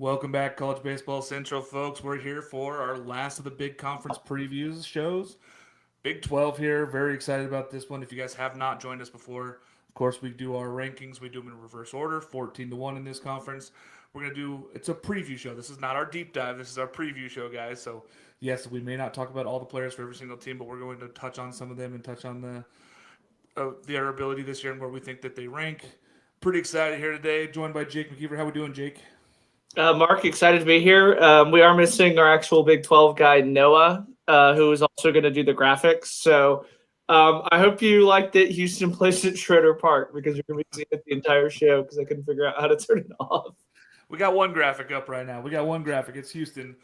Welcome back, College Baseball Central, folks. We're here for our last of the big conference previews shows. Big 12 here. Very excited about this one. If you guys have not joined us before, of course, we do our rankings. We do them in reverse order, 14 to 1 in this conference. We're going to do, it's a preview show. This is not our deep dive. This is our preview show, guys. So, yes, we may not talk about all the players for every single team, but we're going to touch on some of them and touch on their ability this year and where we think that they rank. Pretty excited here today. Joined by Jake McKeever. How we doing, Jake? Mark, excited to be here. We are missing our actual Big 12 guy, Noah, who is also going to do the graphics. So I hope you liked that Houston plays at Schroeder Park because you're going to be seeing it the entire show because I couldn't figure out how to turn it off. We got one graphic up right now. It's Houston.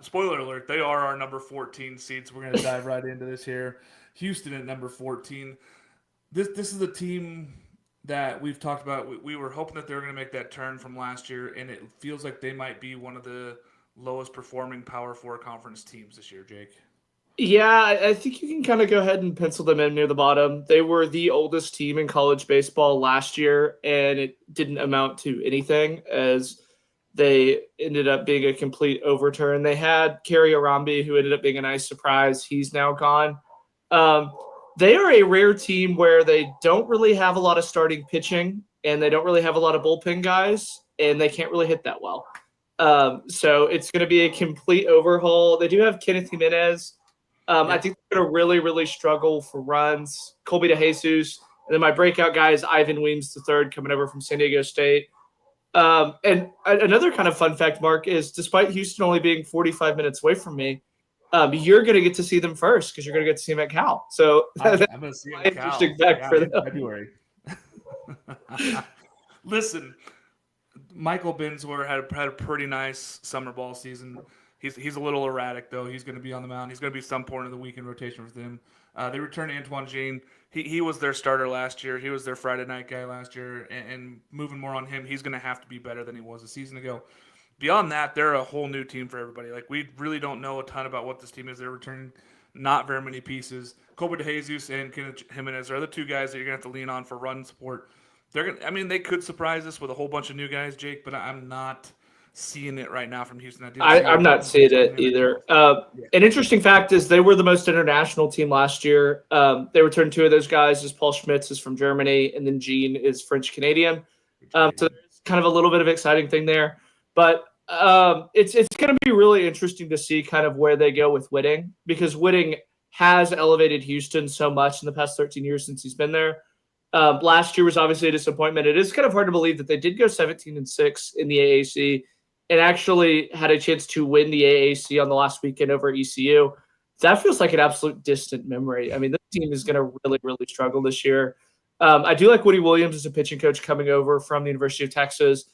Spoiler alert, they are our number 14 seed, so we're going to dive right into this here. Houston at number 14. This is a team that we've talked about. We were hoping that they were going to make that turn from last year, and it feels like they might be one of the lowest performing Power 4 conference teams this year, Jake. Yeah, I think you can kind of go ahead and pencil them in near the bottom. They were the oldest team in college baseball last year, and it didn't amount to anything as they ended up being a complete overturn. They had Kerry Arambi, who ended up being a nice surprise. He's now gone. They are a rare team where they don't really have a lot of starting pitching and they don't really have a lot of bullpen guys and they can't really hit that well. So it's going to be a complete overhaul. They do have Kenneth Jimenez. I think they're going to really, really struggle for runs. Colby DeJesus. And then my breakout guy is Ivan Weems III coming over from San Diego State. And another kind of fun fact, Mark, is despite Houston only being 45 minutes away from me, you're going to get to see them first because you're going to get to see them at Cal. So I'm going to see them at Cal. Interesting fact for them. February. Listen, Michael Bensler had a pretty nice summer ball season. He's a little erratic, though. He's going to be on the mound. He's going to be some point of the weekend rotation with them. They returned Antoine Jean. He was their starter last year. He was their Friday night guy last year. And moving more on him, he's going to have to be better than he was a season ago. Beyond that, they're a whole new team for everybody. Like, we really don't know a ton about what this team is. They're returning not very many pieces. Colby DeJesus and Kenneth Jimenez are the two guys that you're going to have to lean on for run support. They could surprise us with a whole bunch of new guys, Jake, but I'm not seeing it right now from Houston. I'm not seeing it either. An interesting fact is they were the most international team last year. They returned two of those guys. As Paul Schmitz is from Germany, and then Jean is French-Canadian. So there's kind of a little bit of exciting thing there. But it's going to be really interesting to see kind of where they go with Whitting because Whitting has elevated Houston so much in the past 13 years since he's been there. Last year was obviously a disappointment. It is kind of hard to believe that they did go 17-6 in the AAC and actually had a chance to win the AAC on the last weekend over ECU. That feels like an absolute distant memory. I mean, this team is going to really, really struggle this year. I do like Woody Williams as a pitching coach coming over from the University of Texas.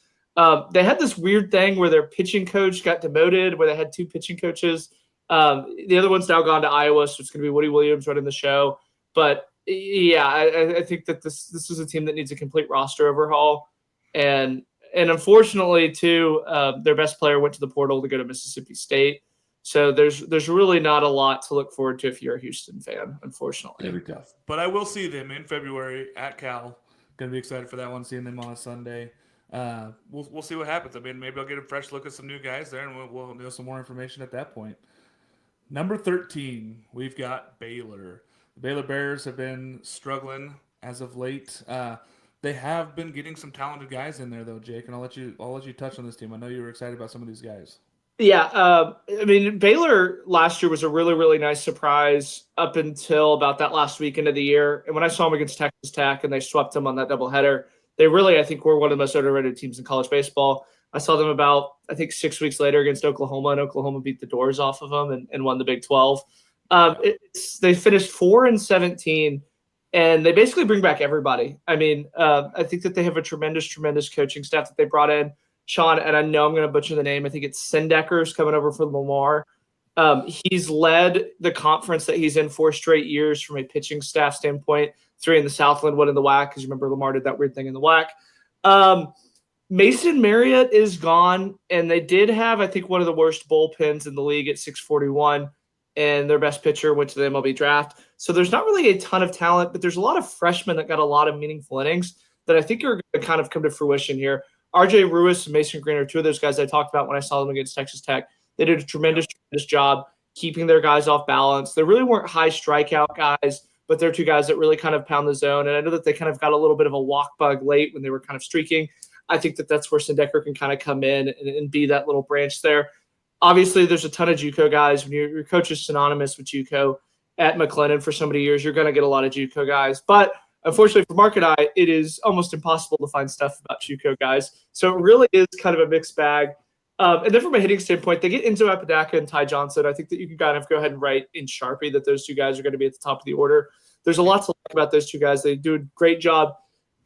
They had this weird thing where their pitching coach got demoted, where they had two pitching coaches. The other one's now gone to Iowa, so it's going to be Woody Williams running the show. But, yeah, I think that this is a team that needs a complete roster overhaul. And unfortunately, too, their best player went to the portal to go to Mississippi State. So there's really not a lot to look forward to if you're a Houston fan, unfortunately. It'll be tough. But I will see them in February at Cal. Going to be excited for that one, seeing them on a Sunday. We'll see what happens. I mean, maybe I'll get a fresh look at some new guys there, and we'll know some more information at that point. Number 13, we've got Baylor. The Baylor Bears have been struggling as of late. They have been getting some talented guys in there, though, Jake, and I'll let you touch on this team. I know you were excited about some of these guys. Yeah, I mean, Baylor last year was a really, really nice surprise up until about that last weekend of the year. And when I saw them against Texas Tech and they swept them on that doubleheader, they really, I think, were one of the most underrated teams in college baseball. I saw them about, I think, 6 weeks later against Oklahoma, and Oklahoma beat the doors off of them and won the Big 12. They finished 4-17, and they basically bring back everybody. I mean, I think that they have a tremendous, tremendous coaching staff that they brought in. Sean, and I know I'm going to butcher the name. I think it's Sendecker's coming over from Lamar. He's led the conference that he's in 4 straight years from a pitching staff standpoint, 3 in the Southland, 1 in the WAC, because you remember Lamar did that weird thing in the WAC. Mason Marriott is gone, and they did have, I think, one of the worst bullpens in the league at 641, and their best pitcher went to the MLB draft. So there's not really a ton of talent, but there's a lot of freshmen that got a lot of meaningful innings that I think are going to kind of come to fruition here. RJ Ruiz and Mason Green are two of those guys I talked about when I saw them against Texas Tech. They did a tremendous job keeping their guys off balance. They really weren't high strikeout guys, but they're two guys that really kind of pound the zone. And I know that they kind of got a little bit of a walk bug late when they were kind of streaking. I think that that's where Sandecker can kind of come in and be that little branch there. Obviously, there's a ton of JUCO guys. When your coach is synonymous with JUCO at McLennan for so many years, you're going to get a lot of JUCO guys. But unfortunately for Mark and I, it is almost impossible to find stuff about JUCO guys. So it really is kind of a mixed bag. And then from a hitting standpoint, they get Enzo Apodaca and Ty Johnson. I think that you can kind of go ahead and write in Sharpie that those two guys are going to be at the top of the order. There's a lot to like about those two guys. They do a great job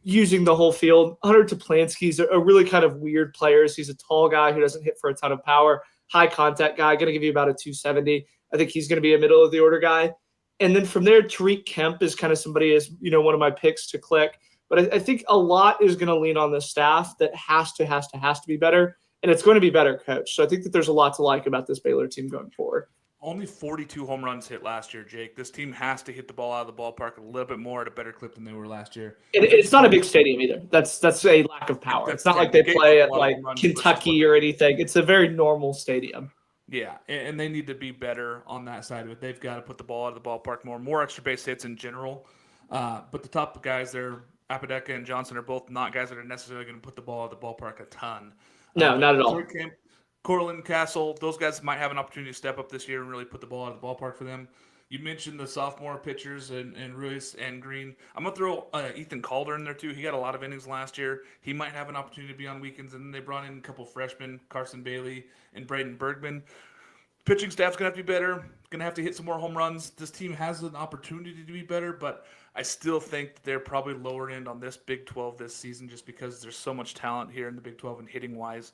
using the whole field. Hunter Toplansky's a really kind of weird player. He's a tall guy who doesn't hit for a ton of power, high contact guy, going to give you about a 270. I think he's going to be a middle of the order guy. And then from there, Tariq Kemp is kind of somebody as, one of my picks to click. But I think a lot is going to lean on the staff that has to be better. And it's going to be better coached. So I think that there's a lot to like about this Baylor team going forward. Only 42 home runs hit last year, Jake. This team has to hit the ball out of the ballpark a little bit more at a better clip than they were last year. And it's not a big stadium either. That's a lack of power. It's not like they play at like Kentucky or anything. It's a very normal stadium. Yeah, and they need to be better on that side of it. They've got to put the ball out of the ballpark more extra base hits in general. But the top guys there, Apodaca and Johnson, are both not guys that are necessarily going to put the ball out of the ballpark a ton. No, not at all. Cortland Castle, those guys might have an opportunity to step up this year and really put the ball out of the ballpark for them. You mentioned the sophomore pitchers and Ruiz and Green. I'm going to throw Ethan Calder in there too. He got a lot of innings last year. He might have an opportunity to be on weekends. And then they brought in a couple freshmen, Carson Bailey and Braden Bergman. Pitching staff's going to have to be better. Going to have to hit some more home runs. This team has an opportunity to be better, but I still think they're probably lower end on this Big 12 this season just because there's so much talent here in the Big 12 and hitting-wise.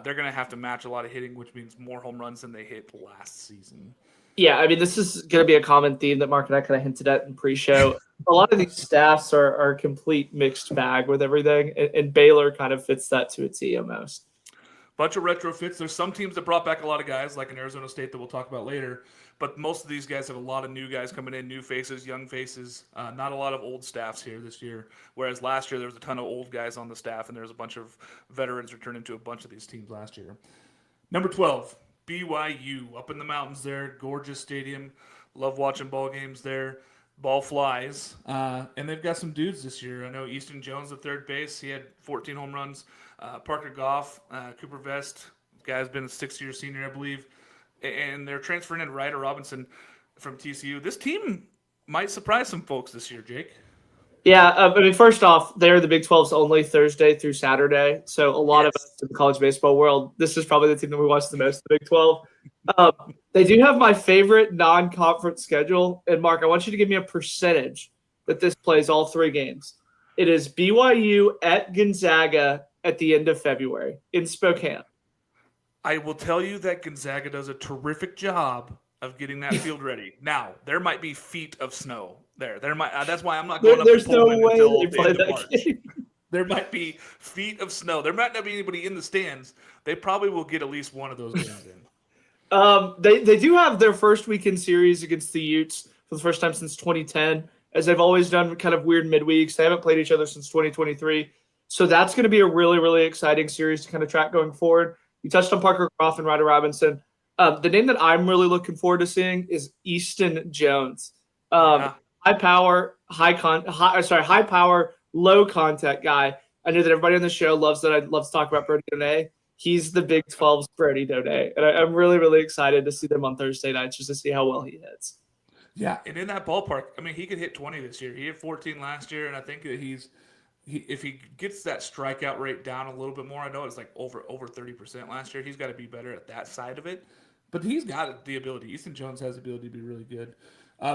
They're going to have to match a lot of hitting, which means more home runs than they hit last season. Yeah, I mean, this is going to be a common theme that Mark and I kind of hinted at in pre-show. A lot of these staffs are a complete mixed bag with everything, and Baylor kind of fits that to a T almost. Bunch of retrofits. There's some teams that brought back a lot of guys, like in Arizona State that we'll talk about later. But most of these guys have a lot of new guys coming in, new faces, young faces. Not a lot of old staffs here this year. Whereas last year there was a ton of old guys on the staff, and there was a bunch of veterans returning to a bunch of these teams last year. Number 12, BYU, up in the mountains there. Gorgeous stadium. Love watching ball games there. Ball flies. And they've got some dudes this year. I know Easton Jones at third base. He had 14 home runs. Parker Goff, Cooper Vest, guy's been a 6-year senior, I believe. And they're transferring in Ryder Robinson from TCU. This team might surprise some folks this year, Jake. Yeah, I mean, first off, they're the Big 12's only Thursday through Saturday. So a lot of us in the college baseball world, this is probably the team that we watch the most, the Big 12. They do have my favorite non-conference schedule. And, Mark, I want you to give me a percentage that this plays all three games. It is BYU at Gonzaga at the end of February in Spokane. I will tell you that Gonzaga does a terrific job of getting that field ready. Now, there might be feet of snow there. That's why I'm not going up to Pullman until the end of March. There might be feet of snow. There might not be anybody in the stands. They probably will get at least one of those games in. They do have their first weekend series against the Utes for the first time since 2010, as they've always done kind of weird midweeks. They haven't played each other since 2023. So that's going to be a really, really exciting series to kind of track going forward. You touched on Parker Goff and Ryder Robinson. The name that I'm really looking forward to seeing is Easton Jones. High power, high power, low contact guy. I know that everybody on the show loves to talk about Brody Donay. He's the Big 12's Brody Donay. And I'm really, really excited to see them on Thursday nights just to see how well he hits. Yeah, and in that ballpark, I mean, he could hit 20 this year. He hit 14 last year, and I think that if he gets that strikeout rate down a little bit more, I know it's like over 30% last year. He's got to be better at that side of it. But he's got the ability. Easton Jones has the ability to be really good.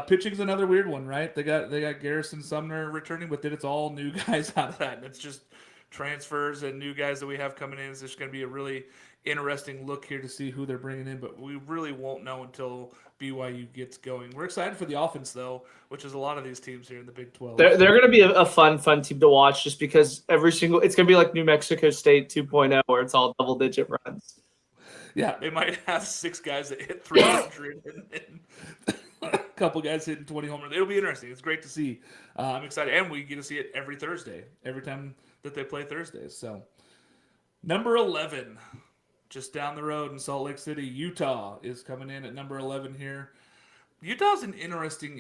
Pitching's another weird one, right? They got Garrison Sumner returning, but then it's all new guys out of that. And it's just transfers and new guys that we have coming in. It's just going to be a really interesting look here to see who they're bringing in, but we really won't know until BYU gets going. We're excited for the offense, though, which is a lot of these teams here in the Big 12. They're going to be a fun team to watch just because it's going to be like New Mexico State 2.0 where it's all double-digit runs. Yeah, they might have 6 guys that hit 300 and a couple guys hitting 20 homers. It'll be interesting. It's great to see. I'm excited. And we get to see it every Thursday, every time that they play Thursdays. So Number 11, just down the road in Salt Lake City, Utah is coming in at number 11 here. Utah's an interesting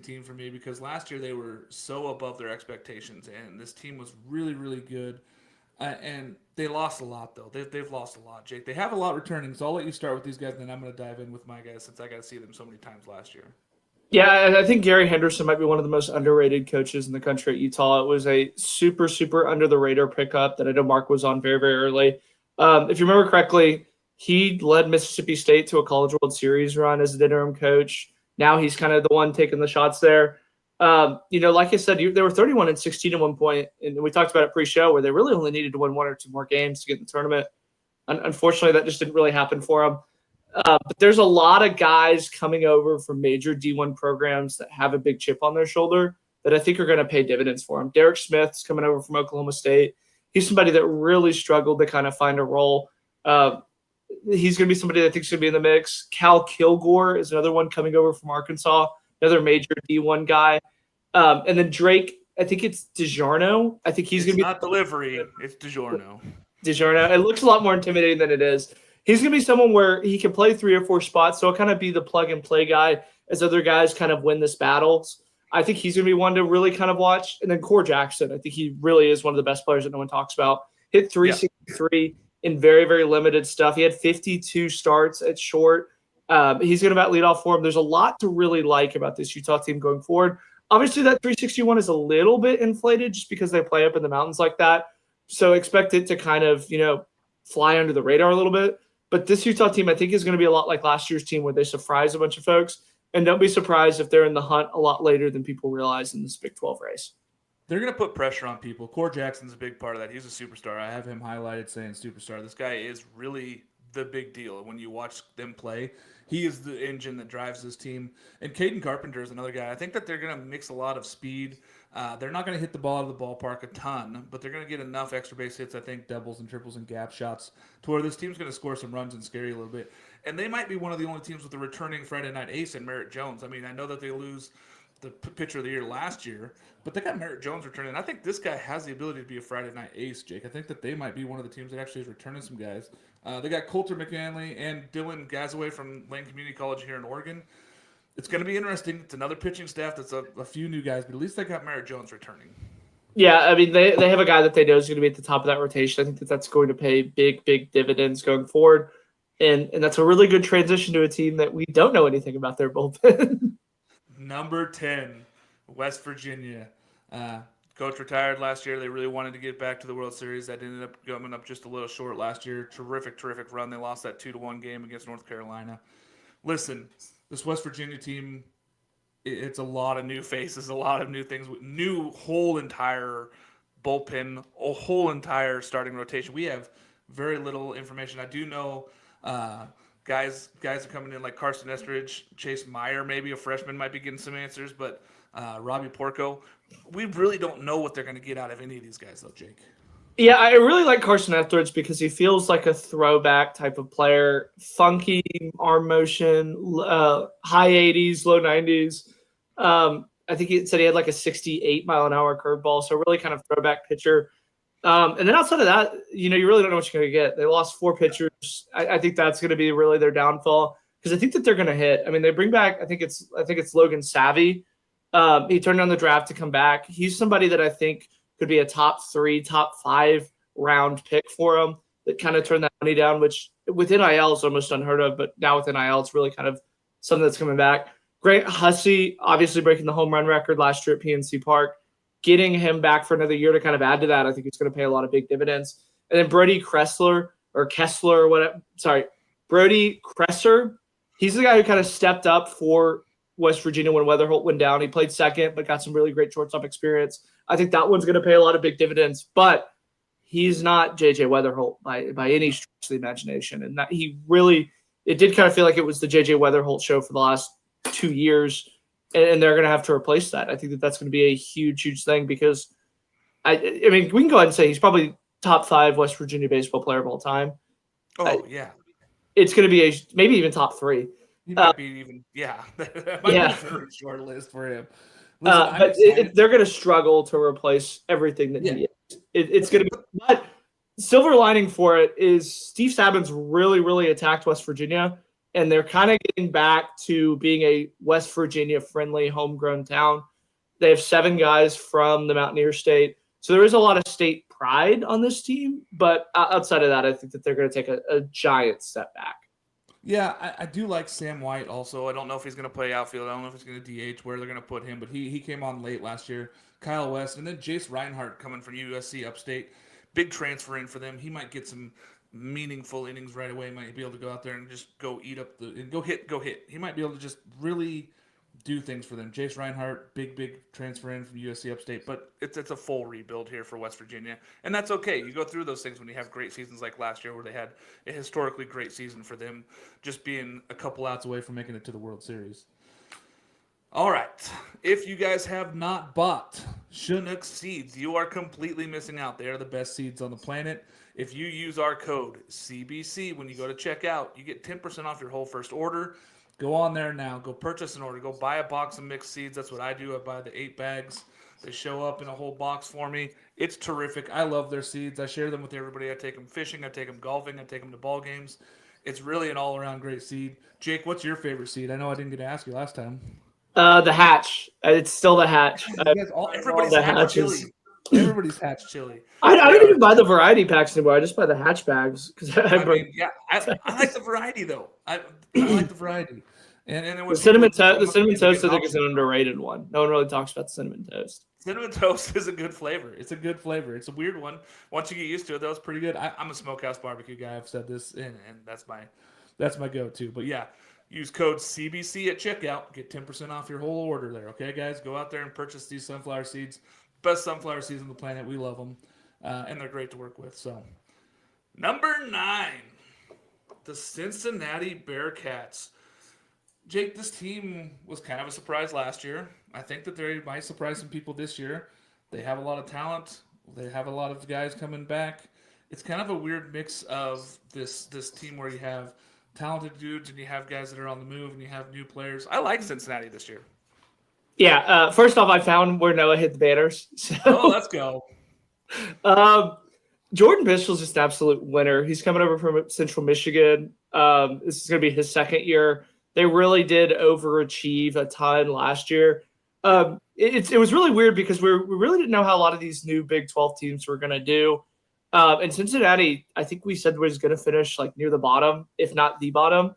team for me because last year they were so above their expectations, and this team was really, really good. And they lost a lot, though. They've lost a lot, Jake. They have a lot returning, so I'll let you start with these guys, and then I'm going to dive in with my guys since I got to see them so many times last year. Yeah, I think Gary Henderson might be one of the most underrated coaches in the country at Utah. It was a super, super under the radar pickup that I know Mark was on very, very early. If you remember correctly, he led Mississippi State to a College World Series run as an interim coach. Now he's kind of the one taking the shots there. Like I said, they were 31-16 at one point, and we talked about it pre-show where they really only needed to win one or two more games to get in the tournament. Unfortunately, that just didn't really happen for them. But there's a lot of guys coming over from major D1 programs that have a big chip on their shoulder that I think are going to pay dividends for them. Derek Smith's coming over from Oklahoma State. He's somebody that really struggled to kind of find a role. He's going to be somebody that I think is going to be in the mix. Cal Kilgore is another one coming over from Arkansas, another major D1 guy. And then Drake, I think it's DiGiorno. I think he's going to be not delivery. It's DiGiorno. DiGiorno. It looks a lot more intimidating than it is. He's going to be someone where he can play 3 or 4 spots, so he'll kind of be the plug-and-play guy as other guys kind of win this battles. I think he's going to be one to really kind of watch. And then Core Jackson, I think he really is one of the best players that no one talks about. Hit 363 in very, very limited stuff. He had 52 starts at short. He's going to about lead off for him. There's a lot to really like about this Utah team going forward. Obviously, that 361 is a little bit inflated just because they play up in the mountains like that. So expect it to kind of, fly under the radar a little bit. But this Utah team, I think, is going to be a lot like last year's team where they surprise a bunch of folks. And don't be surprised if they're in the hunt a lot later than people realize in this Big 12 race. They're going to put pressure on people. Core Jackson's a big part of that. He's a superstar. I have him highlighted saying superstar. This guy is really the big deal when you watch them play. He is the engine that drives this team. And Caden Carpenter is another guy. I think that they're going to mix a lot of speed. They're not going to hit the ball out of the ballpark a ton, but they're going to get enough extra base hits, I think, doubles and triples and gap shots to where this team's going to score some runs and scare you a little bit. And they might be one of the only teams with a returning Friday night ace in Merritt Jones. I mean, I know that they lose the pitcher of the year last year, but they got Merritt Jones returning. I think this guy has the ability to be a Friday night ace, Jake. I think that they might be one of the teams that actually is returning some guys. They got Coulter McManley and Dylan Gazaway from Lane Community College here in Oregon. It's going to be interesting. It's another pitching staff that's a few new guys, but at least they got Merritt Jones returning. Yeah, I mean, they have a guy that they know is going to be at the top of that rotation. I think that's going to pay big, big dividends going forward. And that's a really good transition to a team that we don't know anything about their bullpen. Number 10, West Virginia. Coach retired last year. They really wanted to get back to the World Series. That ended up coming up just a little short last year. Terrific run. They lost that 2-1 game against North Carolina. Listen, this West Virginia team, it's a lot of new faces, a lot of new things, new whole entire bullpen, a whole entire starting rotation. We have very little information. I do know guys are coming in like Carson Estridge, Chase Meyer, maybe a freshman might be getting some answers, but Robbie Porco, we really don't know what they're going to get out of any of these guys, though, Jake. Yeah, I really like Carson Estridge because he feels like a throwback type of player. Funky arm motion, high 80s, low 90s. I think he said he had like a 68-mile-an-hour curveball, so really kind of throwback pitcher. And then outside of that, you really don't know what you're going to get. They lost 4 pitchers. I think that's going to be really their downfall because I think that they're going to hit. I mean, they bring back. I think it's Logan Savvy. He turned down the draft to come back. He's somebody that I think could be a top 3, top 5 round pick for him that kind of turned that money down, which with NIL is almost unheard of, but now with NIL, it's really kind of something that's coming back. Grant Hussey, obviously breaking the home run record last year at PNC Park. Getting him back for another year to kind of add to that, I think it's going to pay a lot of big dividends. And then Brody Kresser, he's the guy who kind of stepped up for West Virginia when Weatherholt went down. He played second, but got some really great shortstop experience. I think that one's going to pay a lot of big dividends, but he's not JJ Weatherholt by any stretch of the imagination. And that it did kind of feel like it was the JJ Weatherholt show for the last 2 years, and they're going to have to replace that. I think that's going to be a huge, huge thing because I mean, we can go ahead and say he's probably top 5 West Virginia baseball player of all time. Yeah. It's going to be maybe even top 3. He might be even, yeah. That might be a very short list for him. Listen, but they're going to struggle to replace everything that he is. It's going to be, but silver lining for it is Steve Saban's really, really attacked West Virginia, and they're kind of getting back to being a West Virginia-friendly homegrown town. They have 7 guys from the Mountaineer State, so there is a lot of state pride on this team. But outside of that, I think that they're going to take a giant step back. Yeah, I do like Sam White also. I don't know if he's going to play outfield. I don't know if he's going to DH, where they're going to put him, but he came on late last year. Kyle West, and then Jace Reinhardt coming from USC Upstate. Big transfer in for them. He might get some meaningful innings right away. Might be able to go out there and just go eat up and go hit. He might be able to just really do things for them. Jace Reinhardt, big transfer in from USC Upstate, but it's a full rebuild here for West Virginia, and that's okay. You go through those things when you have great seasons like last year, where they had a historically great season for them, just being a couple outs away from making it to the World Series. All right, if you guys have not bought Chinook seeds, you are completely missing out. They are the best seeds on the planet. If you use our code CBC when you go to checkout, you get 10% off your whole first order. Go on there now. Go purchase an order. Go buy a box of mixed seeds. That's what I do. I buy the 8 bags. They show up in a whole box for me. It's terrific. I love their seeds. I share them with everybody. I take them fishing. I take them golfing. I take them to ball games. It's really an all-around great seed. Jake, what's your favorite seed? I know I didn't get to ask you last time. The Hatch. It's still the Hatch. Everybody's Hatch chili. Everybody's Hatch chili. I don't even buy the variety packs anymore. I just buy the Hatch bags because I like the variety though. I like the variety. And the cinnamon toast, I think, is an underrated one. No one really talks about the cinnamon toast. Cinnamon toast is a good flavor. It's a good flavor. It's a weird one. Once you get used to it, that was pretty good. I'm a smokehouse barbecue guy. I've said this, and that's my go-to. But yeah, use code CBC at checkout. Get 10% off your whole order there. Okay, guys, go out there and purchase these sunflower seeds. Best sunflower seeds on the planet. We love them, and they're great to work with. So, number 9, the Cincinnati Bearcats. Jake, this team was kind of a surprise last year. I think that they might surprise some people this year. They have a lot of talent. They have a lot of guys coming back. It's kind of a weird mix of this team where you have talented dudes and you have guys that are on the move and you have new players. I like Cincinnati this year. Yeah. First off, I found where Noah hit the banners. So, let's go. Jordan Bischel's just an absolute winner. He's coming over from Central Michigan. This is going to be his second year. They really did overachieve a ton last year. It was really weird because we really didn't know how a lot of these new Big 12 teams were going to do. And Cincinnati, I think we said was going to finish like near the bottom, if not the bottom.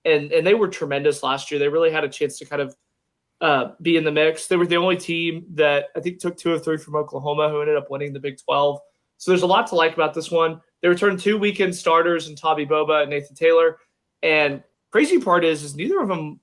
And they were tremendous last year. They really had a chance to kind of be in the mix. They were the only team that I think took 2 of 3 from Oklahoma who ended up winning the Big 12. So there's a lot to like about this one. They returned 2 weekend starters in Tavi Boba and Nathan Taylor. And crazy part is neither of them,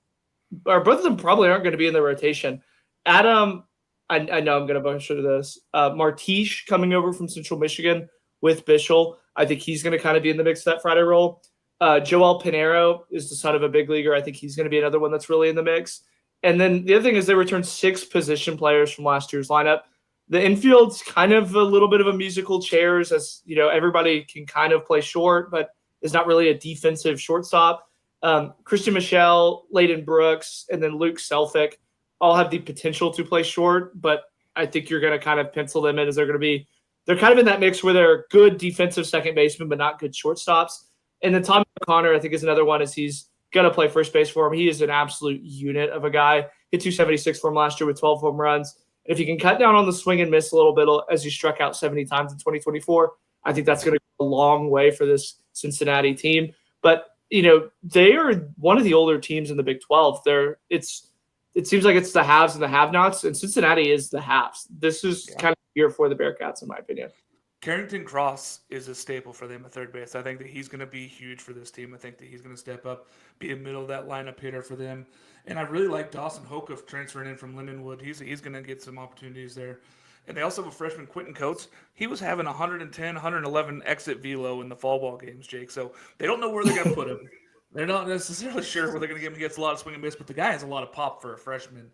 or both of them probably aren't going to be in the rotation. Adam, I know I'm going to butcher this. Martiche coming over from Central Michigan with Bischel. I think he's going to kind of be in the mix of that Friday role. Joel Pinheiro is the son of a big leaguer. I think he's going to be another one that's really in the mix. And then the other thing is they returned 6 position players from last year's lineup. The infield's kind of a little bit of a musical chairs, as you know, everybody can kind of play short, but is not really a defensive shortstop. Christian Michelle, Layden Brooks, and then Luke Selfick all have the potential to play short, but I think you're going to kind of pencil them in as they're kind of in that mix where they're good defensive second basemen, but not good shortstops. And then Tommy O'Connor, I think, is another one as he's going to play first base for him. He is an absolute unit of a guy. Hit 276 for him last year with 12 home runs. And if you can cut down on the swing and miss a little bit as he struck out 70 times in 2024, I think that's going to go a long way for this Cincinnati team. But, you know, they are one of the older teams in the Big 12. It seems like it's the haves and the have-nots, and Cincinnati is the haves. This is kind of the year for the Bearcats, in my opinion. Carrington Cross is a staple for them at third base. I think that he's going to be huge for this team. I think that he's going to step up, be a middle of that lineup hitter for them. And I really like Dawson Hokuff transferring in from Lindenwood. He's going to get some opportunities there. And they also have a freshman, Quentin Coates. He was having 110, 111 exit velo in the fall ball games, Jake. So they don't know where they're going to put him. They're not necessarily sure where they're going to get him. He gets a lot of swing and miss, but the guy has a lot of pop for a freshman.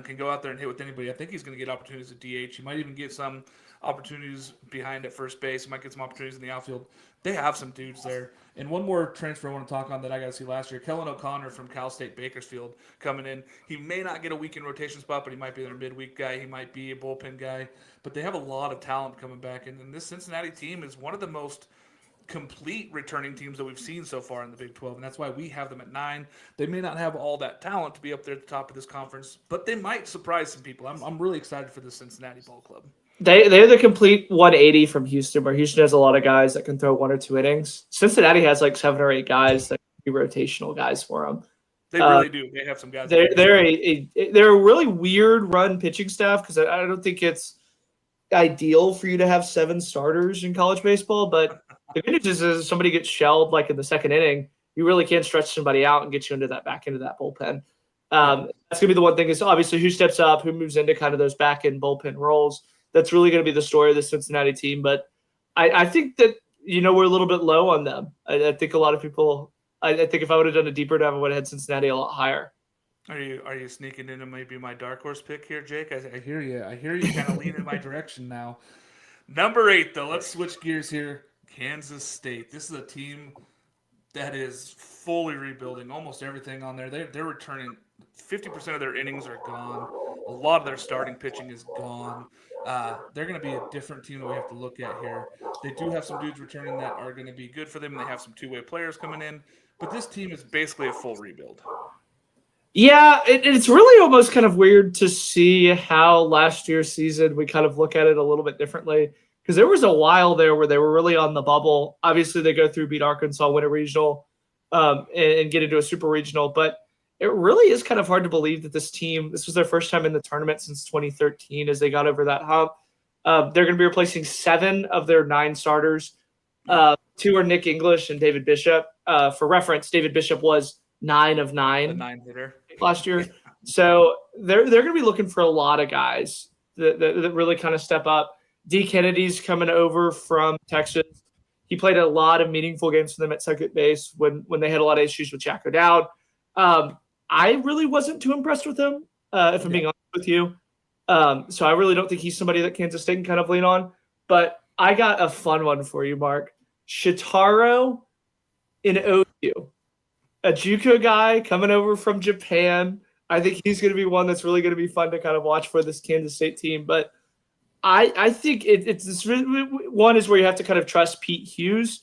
Can go out there and hit with anybody. I think he's going to get opportunities at DH. He might even get some opportunities behind at first base. He might get some opportunities in the outfield. They have some dudes there. And one more transfer I want to talk on that I got to see last year, Kellen O'Connor from Cal State Bakersfield coming in. He may not get a weekend rotation spot, but he might be their midweek guy. He might be a bullpen guy. But they have a lot of talent coming back. And this Cincinnati team is one of the most complete returning teams that we've seen so far in the Big 12, and that's why we have them at 9. They may not have all that talent to be up there at the top of this conference, but they might surprise some people. I'm really excited for the Cincinnati Ball Club. They're the complete 180 from Houston, where Houston has a lot of guys that can throw 1 or 2 innings. Cincinnati has like 7 or 8 guys that can be rotational guys for them. They really do. They have some guys. They're a really weird run pitching staff because I don't think it's ideal for you to have 7 starters in college baseball, but the good news is if somebody gets shelled like in the second inning, you really can stretch somebody out and get you into that back end of that bullpen. That's going to be the one thing is obviously who steps up, who moves into kind of those back end bullpen roles. That's really going to be the story of the Cincinnati team. But I think that, we're a little bit low on them. I think a lot of people, I think if I would have done a deeper dive, I would have had Cincinnati a lot higher. Are you sneaking into maybe my dark horse pick here, Jake? I hear you. I hear you kind of lean in my direction now. Number 8, though. Let's switch gears here. Kansas State. This is a team that is fully rebuilding almost everything on there. They're returning 50% of their innings are gone. A lot of their starting pitching is gone. They're going to be a different team that we have to look at here. They do have some dudes returning that are going to be good for them, and they have some two-way players coming in. But this team is basically a full rebuild. Yeah, it's really almost kind of weird to see how last year's season we kind of look at it a little bit differently. Because there was a while there where they were really on the bubble. Obviously, they go through, beat Arkansas, win a regional, and get into a super regional. But it really is kind of hard to believe that this team, this was their first time in the tournament since 2013 as they got over that hump. They're going to be replacing 7 of their 9 starters. 2 are Nick English and David Bishop. For reference, David Bishop was 9 of 9 The 9-hitter last year. So they're going to be looking for a lot of guys that really kind of step up. D. Kennedy's coming over from Texas. He played a lot of meaningful games for them at second base when they had a lot of issues with Jack O'Dowd. I really wasn't too impressed with him, if I'm being honest with you. So I really don't think he's somebody that Kansas State can kind of lean on. But I got a fun one for you, Mark. Shitaro in OU. A JUCO guy coming over from Japan. I think he's going to be one that's really going to be fun to kind of watch for this Kansas State team. But I think it's this one is where you have to kind of trust Pete Hughes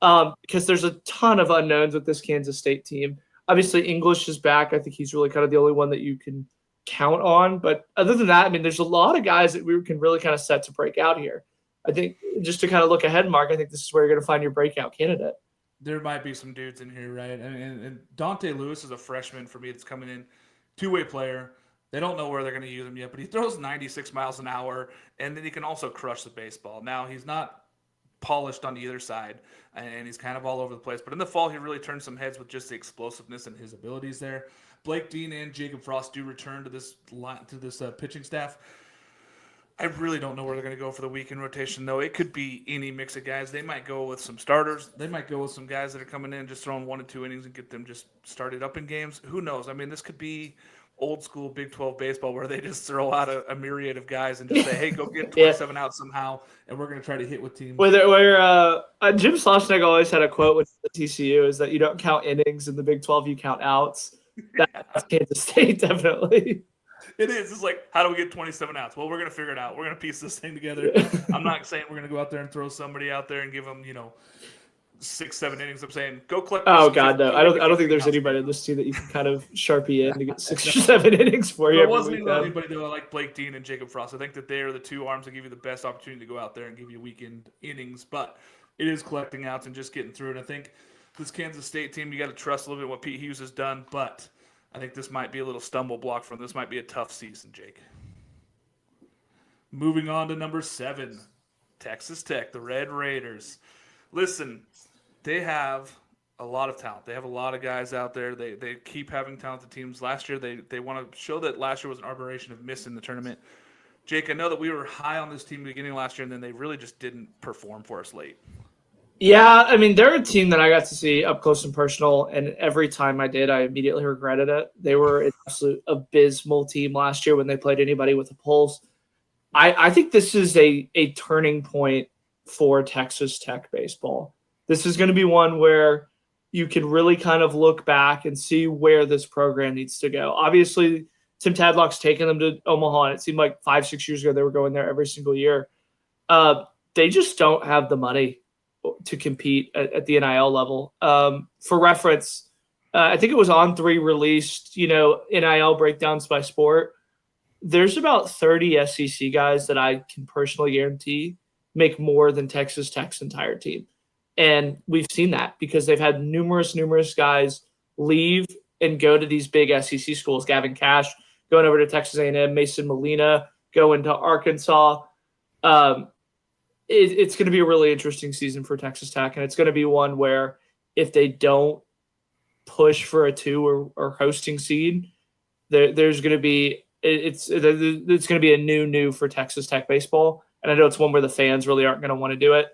because there's a ton of unknowns with this Kansas State team. Obviously, English is back. I think he's really kind of the only one that you can count on. But other than that, I mean, there's a lot of guys that we can really kind of set to break out here. I think just to kind of look ahead, Mark, I think this is where you're going to find your breakout candidate. There might be some dudes in here, right? And Dante Lewis is a freshman for me that's coming in, two-way player. They don't know where they're going to use him yet, but he throws 96 miles an hour, and then he can also crush the baseball. Now, he's not polished on either side, and he's kind of all over the place. But in the fall, he really turned some heads with just the explosiveness and his abilities there. Blake Dean and Jacob Frost do return to this pitching staff. I really don't know where they're going to go for the weekend rotation, though. It could be any mix of guys. They might go with some starters. They might go with some guys that are coming in, just throwing 1 and 2 innings and get them just started up in games. Who knows? I mean, this could be old school Big 12 baseball where they just throw out a myriad of guys and just say, hey, go get 27 out somehow, and we're going to try to hit with teams. Jim Slosnick always had a quote with the TCU is that you don't count innings in the Big 12, you count outs. That's Kansas State, definitely. It is. It's like, how do we get 27 outs? Well, we're going to figure it out. We're going to piece this thing together. I'm not saying we're going to go out there and throw somebody out there and give them, 6-7 innings. I'm saying go collect. Oh God, no! I don't think there's anybody in this team that you can kind of sharpie in to get 6 or 7 innings for you. It wasn't even anybody though. I like Blake Dean and Jacob Frost. I think that they are the two arms that give you the best opportunity to go out there and give you weekend innings. But it is collecting outs and just getting through. And I think this Kansas State team, you got to trust a little bit what Pete Hughes has done. But I think this might be a little stumble block for them. This might be a tough season, Jake. Moving on to number 7, Texas Tech, the Red Raiders. Listen. They have a lot of talent. They have a lot of guys out there. They keep having talented teams. Last year, they want to show that last year was an aberration of missing the tournament. Jake, I know that we were high on this team beginning last year, and then they really just didn't perform for us late. Yeah, I mean, they're a team that I got to see up close and personal, and every time I did, I immediately regretted it. They were an absolute abysmal team last year when they played anybody with a pulse. I think this is a turning point for Texas Tech baseball. This is going to be one where you can really kind of look back and see where this program needs to go. Obviously, Tim Tadlock's taken them to Omaha, and it seemed like 5-6 years ago they were going there every single year. They just don't have the money to compete at the NIL level. For reference, I think it was On3 released, NIL breakdowns by sport. There's about 30 SEC guys that I can personally guarantee make more than Texas Tech's entire team. And we've seen that because they've had numerous guys leave and go to these big SEC schools. Gavin Cash going over to Texas A&M, Mason Molina going to Arkansas. It's going to be a really interesting season for Texas Tech, and it's going to be one where if they don't push for a 2 or hosting seed, there's going to be it's going to be a new for Texas Tech baseball, and I know it's one where the fans really aren't going to want to do it.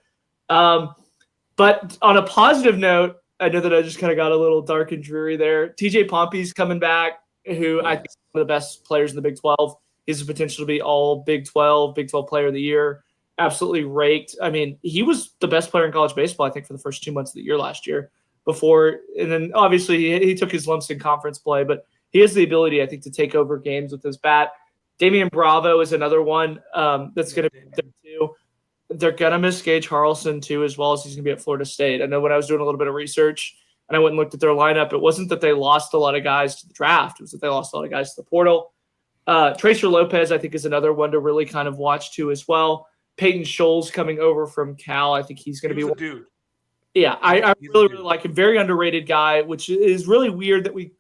But on a positive note, I know that I just kind of got a little dark and dreary there. TJ Pompey's coming back, who I think is one of the best players in the Big 12. He has the potential to be all Big 12 Player of the Year. Absolutely raked. I mean, he was the best player in college baseball, I think, for the first 2 months of the year last year. And then obviously he took his lumps in conference play, but he has the ability, I think, to take over games with his bat. Damian Bravo is another one that's going to be there too. They're going to miss Gage Harrelson too, as well as he's going to be at Florida State. I know when I was doing a little bit of research and I went and looked at their lineup, it wasn't that they lost a lot of guys to the draft. It was that they lost a lot of guys to the portal. Tracer Lopez, I think, is another one to really kind of watch too as well. Peyton Scholes coming over from Cal. I think he's going to be a dude. Yeah, I really like him. Very underrated guy, which is really weird that we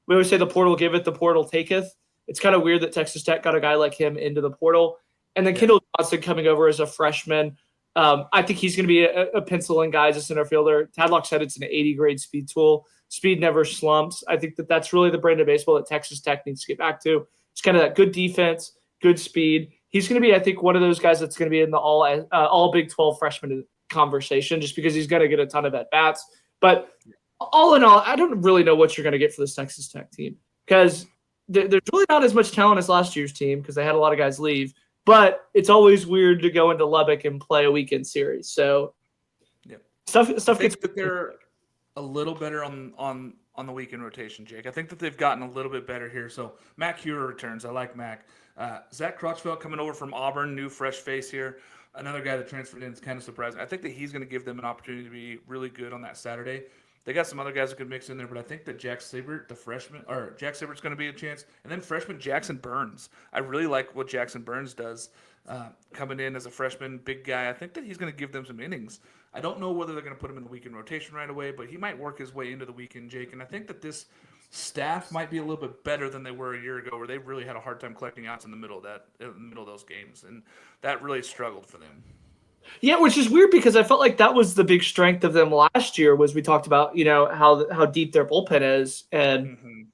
always say the portal giveth, the portal taketh. It's kind of weird that Texas Tech got a guy like him into the portal. And then Kendall Johnson coming over as a freshman. I think he's going to be a pencil in guys, a center fielder. Tadlock said it's an 80-grade speed tool. Speed never slumps. I think that's really the brand of baseball that Texas Tech needs to get back to. It's kind of that good defense, good speed. He's going to be, I think, one of those guys that's going to be in the all Big 12 freshman conversation just because he's going to get a ton of at-bats. But all in all, I don't really know what you're going to get for this Texas Tech team because there's really not as much talent as last year's team because they had a lot of guys leave. But it's always weird to go into Lubbock and play a weekend series. So stuff gets – they're a little better on the weekend rotation, Jake. I think that they've gotten a little bit better here. So Mac Hewer returns. I like Mac. Zach Crutchfield coming over from Auburn, new fresh face here. Another guy that transferred in is kind of surprising. I think that he's going to give them an opportunity to be really good on that Saturday. They got some other guys that could mix in there, but I think that Jack Siebert, Jack Siebert's going to be a chance. And then freshman Jackson Burns. I really like what Jackson Burns does coming in as a freshman, big guy. I think that he's going to give them some innings. I don't know whether they're going to put him in the weekend rotation right away, but he might work his way into the weekend, Jake. And I think that this staff might be a little bit better than they were a year ago, where they really had a hard time collecting outs in the middle of those games, and that really struggled for them. Yeah, which is weird because I felt like that was the big strength of them last year was we talked about, how deep their bullpen is. And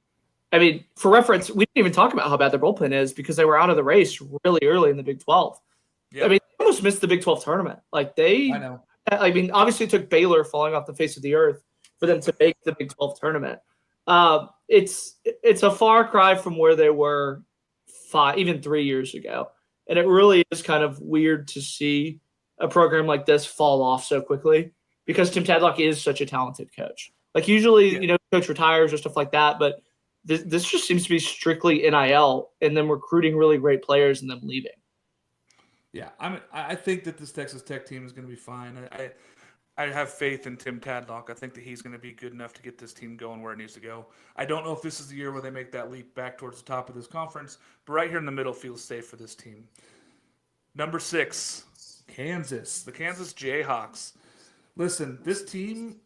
I mean, for reference, we didn't even talk about how bad their bullpen is because they were out of the race really early in the Big 12. Yep. I mean, they almost missed the Big 12 tournament. I mean, obviously it took Baylor falling off the face of the earth for them to make the Big 12 tournament. It's a far cry from where they were 3 years ago. And it really is kind of weird to see a program like this fall off so quickly because Tim Tadlock is such a talented coach. Like usually, coach retires or stuff like that, but this just seems to be strictly NIL and them recruiting really great players and them leaving. Yeah, I think that this Texas Tech team is going to be fine. I have faith in Tim Tadlock. I think that he's going to be good enough to get this team going where it needs to go. I don't know if this is the year where they make that leap back towards the top of this conference, but right here in the middle feels safe for this team. Number 6. Kansas, the Kansas Jayhawks. Listen, this team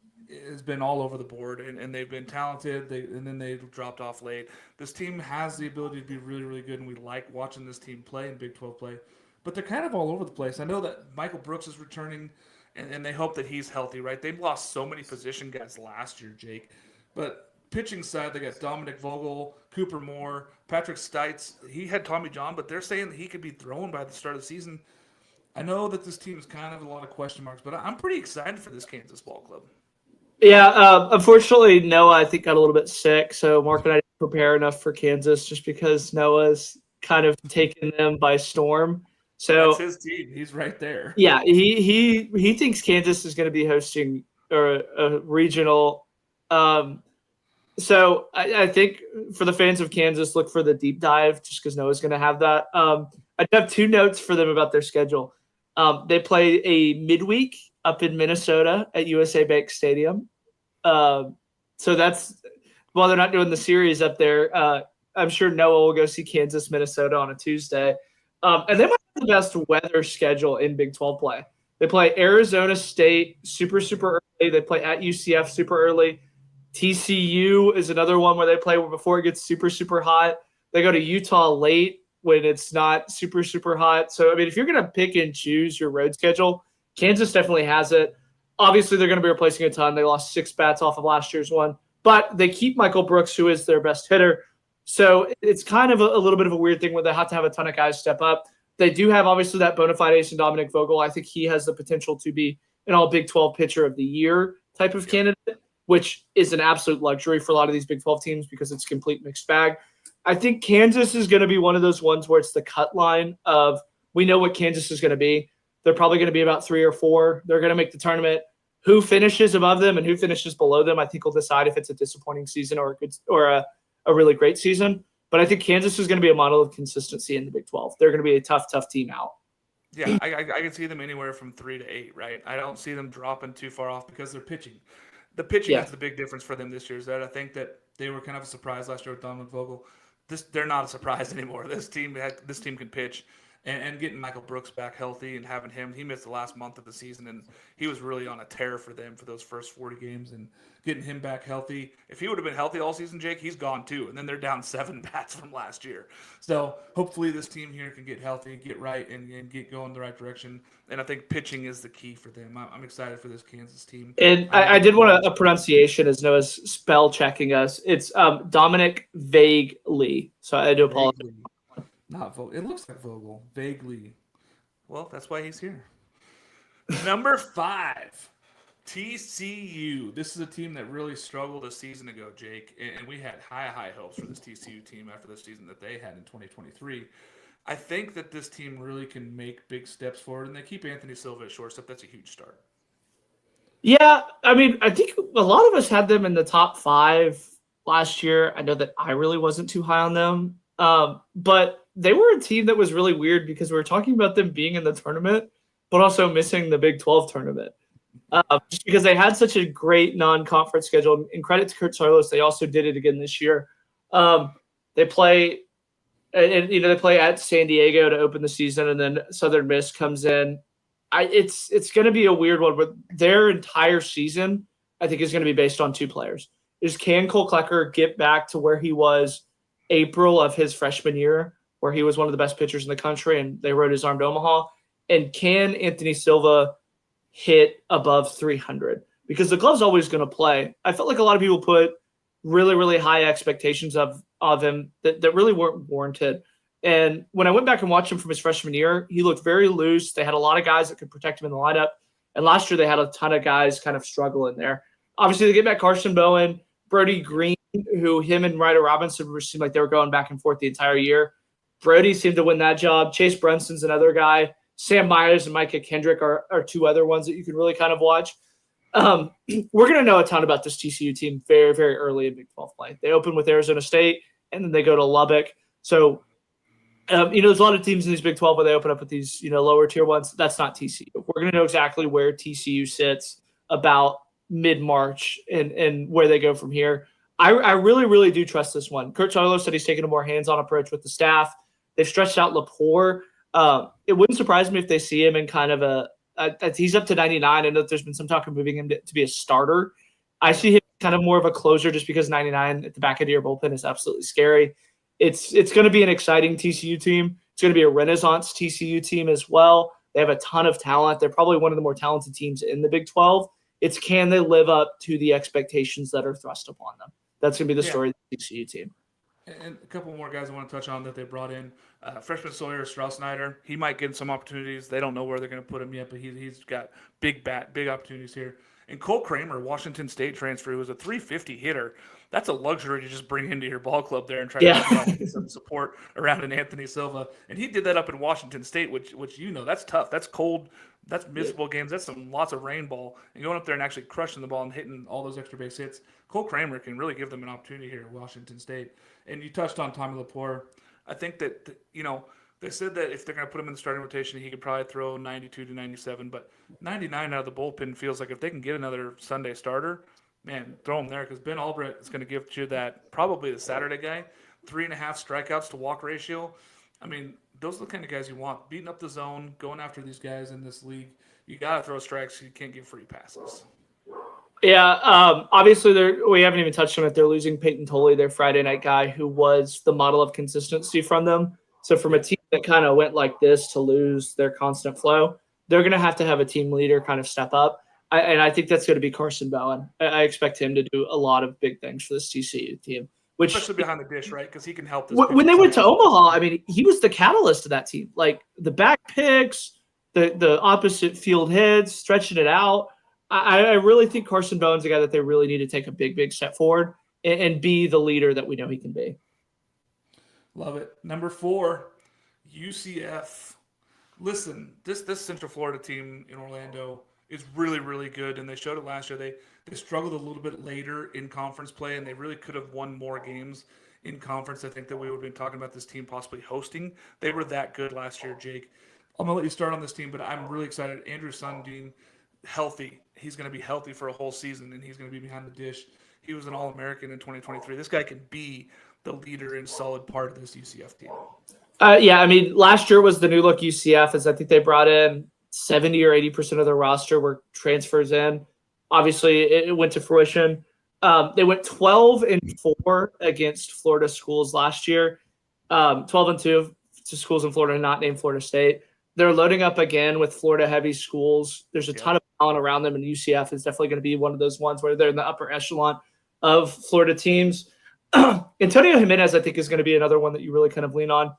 has been all over the board, and they've been talented, and then they dropped off late. This team has the ability to be really, really good, and we like watching this team play in Big 12 play. But they're kind of all over the place. I know that Michael Brooks is returning, and they hope that he's healthy, right? They've lost so many position guys last year, Jake. But pitching side, they got Dominic Vogel, Cooper Moore, Patrick Stites. He had Tommy John, but they're saying that he could be thrown by the start of the season. I know that this team is kind of a lot of question marks, but I'm pretty excited for this Kansas ball club. Yeah, unfortunately, Noah, I think, got a little bit sick. So Mark and I didn't prepare enough for Kansas just because Noah's kind of taken them by storm. So That's his team. He's right there. yeah, he thinks Kansas is going to be hosting a regional. So I think for the fans of Kansas, look for the deep dive just because Noah's going to have that. I have 2 notes for them about their schedule. They play a midweek up in Minnesota at USA Bank Stadium. So that's while they're not doing the series up there. I'm sure Noah will go see Kansas, Minnesota on a Tuesday. And they might have the best weather schedule in Big 12 play. They play Arizona State super early. They play at UCF super early. TCU is another one where they play before it gets super hot. They go to Utah late when it's not super hot. So, I mean, if you're going to pick and choose your road schedule, Kansas definitely has it. Obviously, they're going to be replacing a ton. They lost 6 bats off of last year's one, but they keep Michael Brooks, who is their best hitter. So it's kind of a little bit of a weird thing where they have to have a ton of guys step up. They do have, obviously, that bona fide ace in Dominic Vogel. I think he has the potential to be an all Big 12 pitcher of the year type of candidate, which is an absolute luxury for a lot of these Big 12 teams because it's a complete mixed bag. I think Kansas is going to be one of those ones where it's the cut line of we know what Kansas is going to be. They're probably going to be about 3 or 4. They're going to make the tournament. Who finishes above them and who finishes below them, I think will decide if it's a disappointing season or a really great season. But I think Kansas is going to be a model of consistency in the Big 12. They're going to be a tough team out. Yeah, I can see them anywhere from 3 to 8, right? I don't see them dropping too far off because they're pitching. The pitching is the big difference for them this year. Is that I think that they were kind of a surprise last year with Dominic Vogel. They're not a surprise anymore. This team can pitch. And getting Michael Brooks back healthy and having him, he missed the last month of the season, and he was really on a tear for them for those first 40 games. And getting him back healthy, if he would have been healthy all season, Jake, he's gone too. And then they're down 7 bats from last year. So hopefully this team here can get healthy, get right, and get going the right direction. And I think pitching is the key for them. I'm excited for this Kansas team. And I did want a pronunciation as Noah's spell checking us. It's Dominic Vaguely. So I do apologize. Not Vogel. It looks like Vogel. Vaguely. Well, that's why he's here. Number 5, TCU. This is a team that really struggled a season ago, Jake, and we had high hopes for this TCU team after the season that they had in 2023. I think that this team really can make big steps forward, and they keep Anthony Silva at shortstop. That's a huge start. Yeah, I mean, I think a lot of us had them in the top 5 last year. I know that I really wasn't too high on them, but they were a team that was really weird because we were talking about them being in the tournament, but also missing the Big 12 tournament. Just because they had such a great non-conference schedule. And credit to Kurt Saarloos, they also did it again this year. They play, they play at San Diego to open the season, and then Southern Miss comes in. It's going to be a weird one, but their entire season, I think, is going to be based on 2 players. Can Cole Klecker get back to where he was April of his freshman year, where he was one of the best pitchers in the country and they rode his arm to Omaha? And can Anthony Silva hit above 300? Because the club's always going to play. I felt like a lot of people put really high expectations of him that really weren't warranted. And when I went back and watched him from his freshman year, he looked very loose. They had a lot of guys that could protect him in the lineup. And last year they had a ton of guys kind of struggle in there. Obviously, they get back Carson Bowen, Brody Green, who him and Ryder Robinson seemed like they were going back and forth the entire year. Brody seemed to win that job. Chase Brunson's another guy. Sam Myers and Micah Kendrick are 2 other ones that you can really kind of watch. We're going to know a ton about this TCU team very, very early in Big 12 play. They open with Arizona State, and then they go to Lubbock. So, there's a lot of teams in these Big 12 where they open up with these, lower tier ones. That's not TCU. We're going to know exactly where TCU sits about mid-March and where they go from here. I really do trust this one. Kurt Saarloos said he's taking a more hands-on approach with the staff. They've stretched out Lepore. It wouldn't surprise me if they see him in kind of he's up to 99. I know there's been some talk of moving him to be a starter. I see him kind of more of a closer just because 99 at the back of your bullpen is absolutely scary. It's going to be an exciting TCU team. It's going to be a Renaissance TCU team as well. They have a ton of talent. They're probably one of the more talented teams in the Big 12. It's can they live up to the expectations that are thrust upon them? That's going to be the story of the TCU team. And a couple more guys I want to touch on that they brought in. Freshman Sawyer Strauss-Snyder, he might get some opportunities. They don't know where they're going to put him yet, but he's got big opportunities here. And Cole Kramer, Washington State transfer, who was a 350 hitter. That's a luxury to just bring into your ball club there and try to get some support around an Anthony Silva. And he did that up in Washington State, which that's tough. That's cold. That's miserable games. That's lots of rain ball. And going up there and actually crushing the ball and hitting all those extra base hits. Cole Kramer can really give them an opportunity here at Washington State. And you touched on Tommy Lepore. I think that, they said that if they're going to put him in the starting rotation, he could probably throw 92 to 97. But 99 out of the bullpen feels like if they can get another Sunday starter, man, throw him there because Ben Albrecht is going to give you that, probably the Saturday guy, 3.5 strikeouts to walk ratio. I mean, those are the kind of guys you want. Beating up the zone, going after these guys in this league. You got to throw strikes. You can't give free passes. Yeah, obviously we haven't even touched on it. They're losing Peyton Tolley, their Friday night guy, who was the model of consistency from them. So from a team that kind of went like this to lose their constant flow, they're going to have a team leader kind of step up. And I think that's going to be Carson Bowen. I expect him to do a lot of big things for this TCU team. Which, especially behind the dish, right? Because he can help. When they went to Omaha, I mean, he was the catalyst of that team. Like the back picks, the opposite field heads, stretching it out. I really think Carson Bowen's a guy that they really need to take a big step forward and be the leader that we know he can be. Love it. Number 4, UCF. Listen, this Central Florida team in Orlando is really, really good, and they showed it last year. They struggled a little bit later in conference play, and they really could have won more games in conference. I think that we would have been talking about this team possibly hosting. They were that good last year, Jake. I'm going to let you start on this team, but I'm really excited. Andrew Sundin, healthy. He's going to be healthy for a whole season, and he's going to be behind the dish. He was an All-American in 2023. This guy can be the leader and solid part of this UCF team. Yeah, I mean, last year was the new look UCF, as I think they brought in 70 or 80% of their roster were transfers in. Obviously, it went to fruition. They went 12-4 against Florida schools last year. 12-2 to schools in Florida not named Florida State. They're loading up again with Florida-heavy schools. There's a ton of talent around them, and UCF is definitely going to be one of those ones where they're in the upper echelon of Florida teams. Antonio Jimenez, I think, is going to be another one that you really kind of lean on.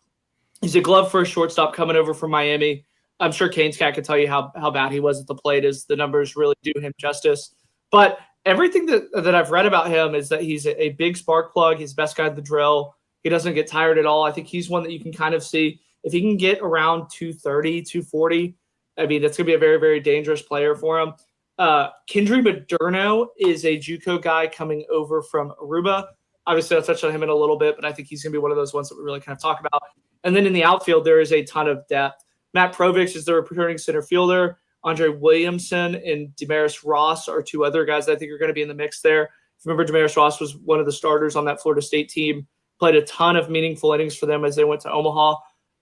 He's a glove-first shortstop coming over from Miami. I'm sure Kane's Cat can tell you how bad he was at the plate, as the numbers really do him justice. But everything that I've read about him is that he's a big spark plug. He's the best guy at the drill. He doesn't get tired at all. I think he's one that you can kind of see. If he can get around 230, 240, I mean, that's going to be a very, very dangerous player for him. Kendry Moderno is a JUCO guy coming over from Aruba. Obviously, I'll touch on him in a little bit, but I think he's going to be one of those ones that we really kind of talk about. And then in the outfield, there is a ton of depth. Matt Provix is the returning center fielder. Andre Williamson and Damaris Ross are two other guys that I think are going to be in the mix there. Remember, Damaris Ross was one of the starters on that Florida State team, played a ton of meaningful innings for them as they went to Omaha.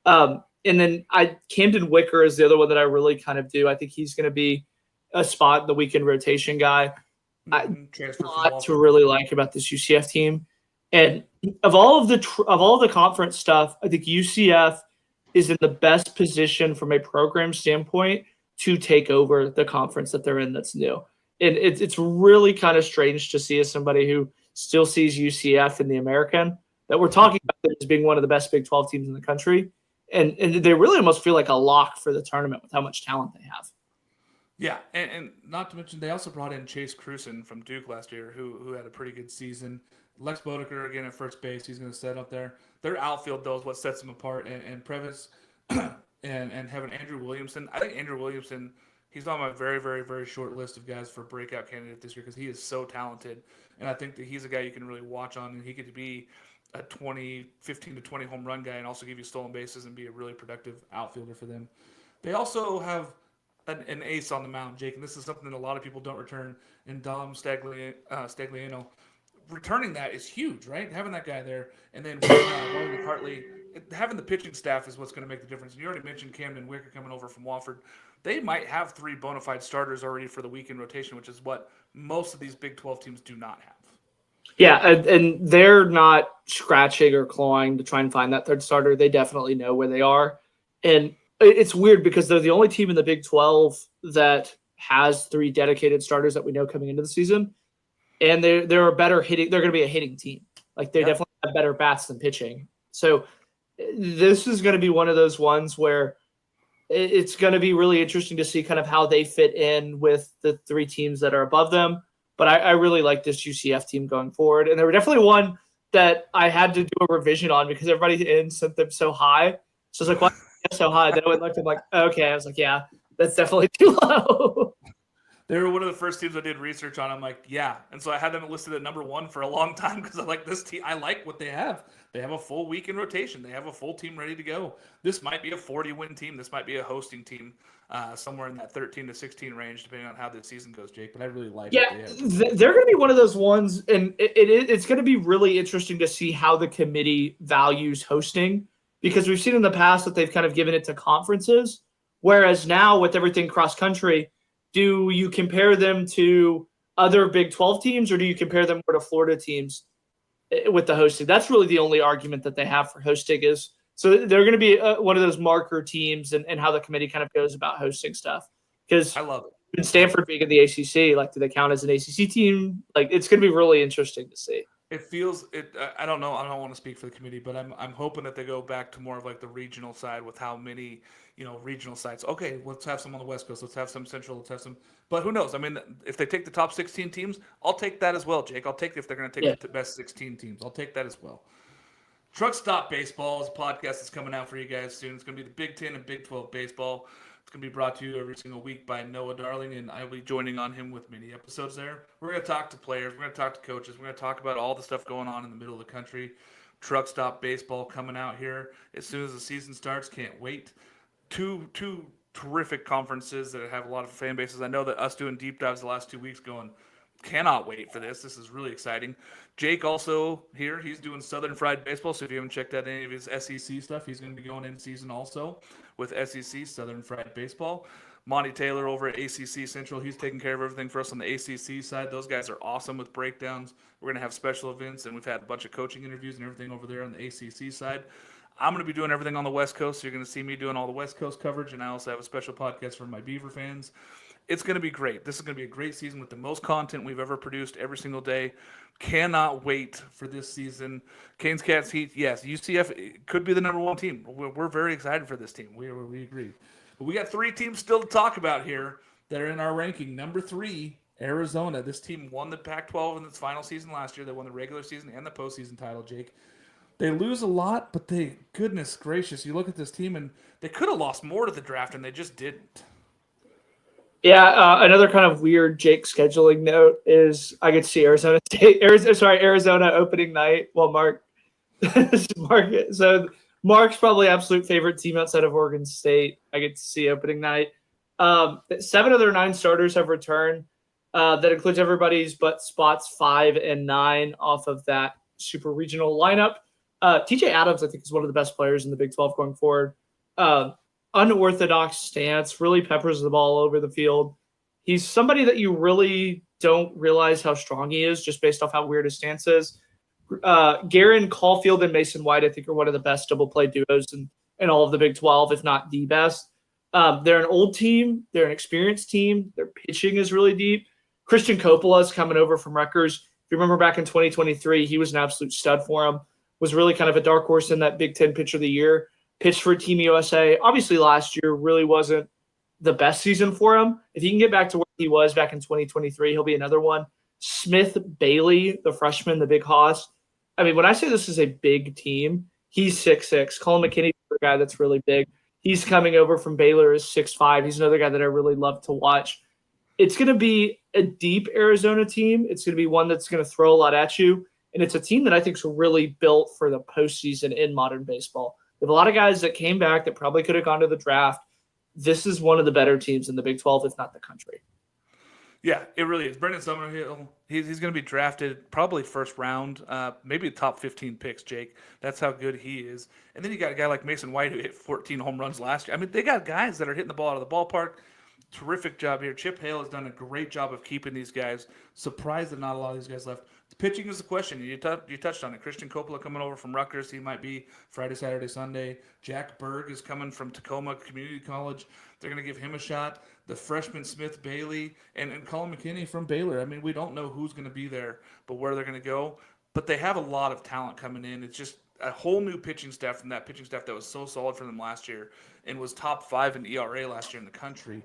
And then Camden Wicker is the other one that I really kind of do. I think he's going to be a spot in the weekend rotation guy. A lot to really like about this UCF team. And of all of the conference stuff, I think UCF is in the best position from a program standpoint to take over the conference that they're in that's new. And it's really kind of strange to see as somebody who still sees UCF in the American that we're talking about them as being one of the best Big 12 teams in the country. And they really almost feel like a lock for the tournament with how much talent they have. Yeah, and not to mention they also brought in Chase Cruson from Duke last year, who had a pretty good season. Lex Bodeker again at first base, he's going to set up there. Their outfield, though, is what sets them apart. And Previs and having Andrew Williamson. I think Andrew Williamson, he's on my very, very, very short list of guys for breakout candidate this year because he is so talented. And I think that he's a guy you can really watch on, and he could be a 15 to 20 home run guy and also give you stolen bases and be a really productive outfielder for them. They also have an ace on the mound, Jake, and this is something that a lot of people don't return, in Dom Stagliano. Returning that is huge, right? Having that guy there, and then William Hartley, having the pitching staff is what's going to make the difference. And you already mentioned Camden Wicker coming over from Wofford. They might have 3 bona fide starters already for the weekend rotation, which is what most of these Big 12 teams do not have. Yeah, and they're not scratching or clawing to try and find that third starter. They definitely know where they are. And it's weird because they're the only team in the Big 12 that has 3 dedicated starters that we know coming into the season. And they're a better hitting. They're going to be a hitting team. Like they definitely have better bats than pitching. So this is going to be one of those ones where it's going to be really interesting to see kind of how they fit in with the three teams that are above them. But I really like this UCF team going forward. And they were definitely one that I had to do a revision on because everybody in sent them so high. So I was like, why are they so high? Then I went and looked at like, okay. I was like, yeah, that's definitely too low. They were one of the first teams I did research on. I'm like, yeah. And so I had them listed at number 1 for a long time because I like this team. I like what they have. They have a full week in rotation. They have a full team ready to go. This might be a 40-win team. This might be a hosting team somewhere in that 13 to 16 range, depending on how the season goes, Jake. But I really like Yeah, what they have. they're going to be one of those ones, and it's going to be really interesting to see how the committee values hosting because we've seen in the past that they've kind of given it to conferences, whereas now with everything cross country, do you compare them to other Big 12 teams or do you compare them more to Florida teams with the hosting? That's really the only argument that they have for hosting is so they're going to be one of those marker teams and how the committee kind of goes about hosting stuff because I love it. in Stanford being in the ACC, like, do they count as an ACC team? Like, it's going to be really interesting to see. It feels it. I don't know. I don't want to speak for the committee, but I'm hoping that they go back to more of like the regional side with how many regional sites. Okay, let's have some on the West Coast. Let's have some Central. Let's have some. But who knows? I mean, if they take the top 16 teams, I'll take that as well, Jake. I'll take if they're going to take the best 16 teams. I'll take that as well. Truck Stop Baseball is a podcast that's coming out for you guys soon. It's going to be the Big 10 and Big 12 baseball. It's going to be brought to you every single week by Noah Darling, and I'll be joining on him with mini episodes there. We're going to talk to players. We're going to talk to coaches. We're going to talk about all the stuff going on in the middle of the country. Truck Stop Baseball coming out here as soon as the season starts. Can't wait. Two terrific conferences that have a lot of fan bases. I know that us doing deep dives the last 2 weeks going, cannot wait for this. This is really exciting. Jake also here. He's doing Southern Fried Baseball. So if you haven't checked out any of his SEC stuff, he's going to be going in season also with SEC Southern Fried Baseball. Monty Taylor over at ACC Central. He's taking care of everything for us on the ACC side. Those guys are awesome with breakdowns. We're going to have special events, and we've had a bunch of coaching interviews and everything over there on the ACC side. I'm going to be doing everything on the West Coast, so you're going to see me doing all the West Coast coverage, and I also have a special podcast for my Beaver fans. It's going to be great. This is going to be a great season with the most content we've ever produced every single day. Cannot wait for this season. Canes, Cats, Heat, yes. UCF could be the number 1 team. We're very excited for this team. We agree. But we got 3 teams still to talk about here that are in our ranking. Number 3, Arizona. This team won the Pac-12 in its final season last year. They won the regular season and the postseason title, Jake. They lose a lot, but goodness gracious, you look at this team, and they could have lost more to the draft, and they just didn't. Yeah, another kind of weird Jake scheduling note is I get to see Arizona opening night. Well, so Mark's probably absolute favorite team outside of Oregon State. I get to see opening night. 7 of their 9 starters have returned. That includes everybody's but spots 5 and 9 off of that super regional lineup. TJ Adams, I think, is one of the best players in the Big 12 going forward. Unorthodox stance, really peppers the ball over the field. He's somebody that you really don't realize how strong he is just based off how weird his stance is. Garen Caulfield and Mason White, I think, are one of the best double play duos in all of the Big 12, if not the best. They're an old team. They're an experienced team. Their pitching is really deep. Christian Coppola is coming over from Rutgers. If you remember back in 2023, he was an absolute stud for him. Was really kind of a dark horse in that Big 10 Pitcher of the Year. Pitched for Team USA. Obviously, last year really wasn't the best season for him. If he can get back to where he was back in 2023, he'll be another one. Smith Bailey, the freshman, the big hoss. I mean, when I say this is a big team, he's 6'6". Colin McKinney, the guy that's really big. He's coming over from Baylor as 6'5". He's another guy that I really love to watch. It's going to be a deep Arizona team. It's going to be one that's going to throw a lot at you. And it's a team that I think is really built for the postseason in modern baseball. They have a lot of guys that came back that probably could have gone to the draft. This is one of the better teams in the Big 12, if not the country. Yeah, it really is. Brendan Summerhill, he's going to be drafted probably first round, maybe top 15 picks, Jake. That's how good he is. And then you got a guy like Mason White who hit 14 home runs last year. I mean, they got guys that are hitting the ball out of the ballpark. Terrific job here. Chip Hale has done a great job of keeping these guys. Surprised that not a lot of these guys left. The pitching is the question. You touched on it. Christian Coppola coming over from Rutgers. He might be Friday, Saturday, Sunday. Jack Berg is coming from Tacoma Community College. They're going to give him a shot. The freshman Smith Bailey and Colin McKinney from Baylor. I mean, we don't know who's going to be there, but where they're going to go. But they have a lot of talent coming in. It's just a whole new pitching staff from that pitching staff that was so solid for them last year and was top 5 in ERA last year in the country.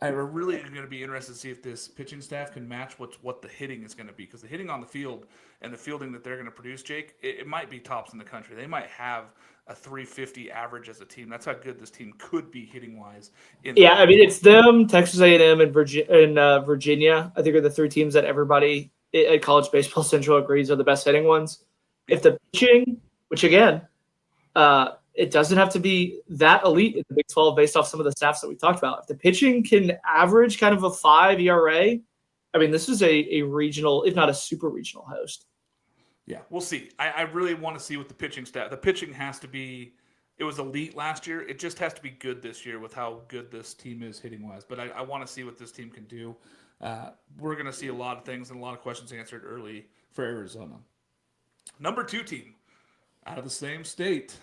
I really am going to be interested to see if this pitching staff can match what the hitting is going to be, because the hitting on the field and the fielding that they're going to produce, Jake, it might be tops in the country. They might have a 350 average as a team. That's how good this team could be hitting wise. Yeah, I mean, it's them, Texas A&M, and Virginia. I think are the 3 teams that everybody at College Baseball Central agrees are the best hitting ones. If the pitching, which again, it doesn't have to be that elite in the Big 12 based off some of the stats that we talked about. If the pitching can average kind of a 5 ERA, I mean, this is a regional, if not a super regional host. Yeah, we'll see. I really want to see what the pitching staff. The pitching has to be. It was elite last year. It just has to be good this year with how good this team is hitting wise. But I want to see what this team can do. We're going to see a lot of things and a lot of questions answered early for Arizona. Number 2 team out of the same state,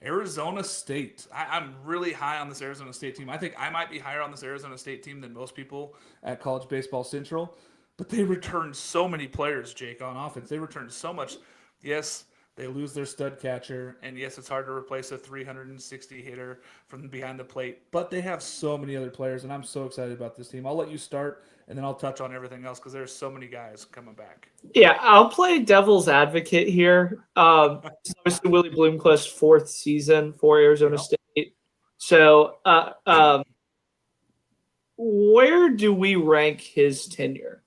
Arizona State. I'm really high on this Arizona State team. I think I might be higher on this Arizona State team than most people at College Baseball Central. But they returned so many players, Jake, on offense. They returned so much. Yes, they lose their stud catcher. And yes, it's hard to replace a 360 hitter from behind the plate. But they have so many other players, and I'm so excited about this team. I'll let you start, and then I'll touch on everything else because there's so many guys coming back. Yeah, I'll play devil's advocate here. It's obviously Willie Bloomquist's 4th season for Arizona State. So where do we rank his tenure?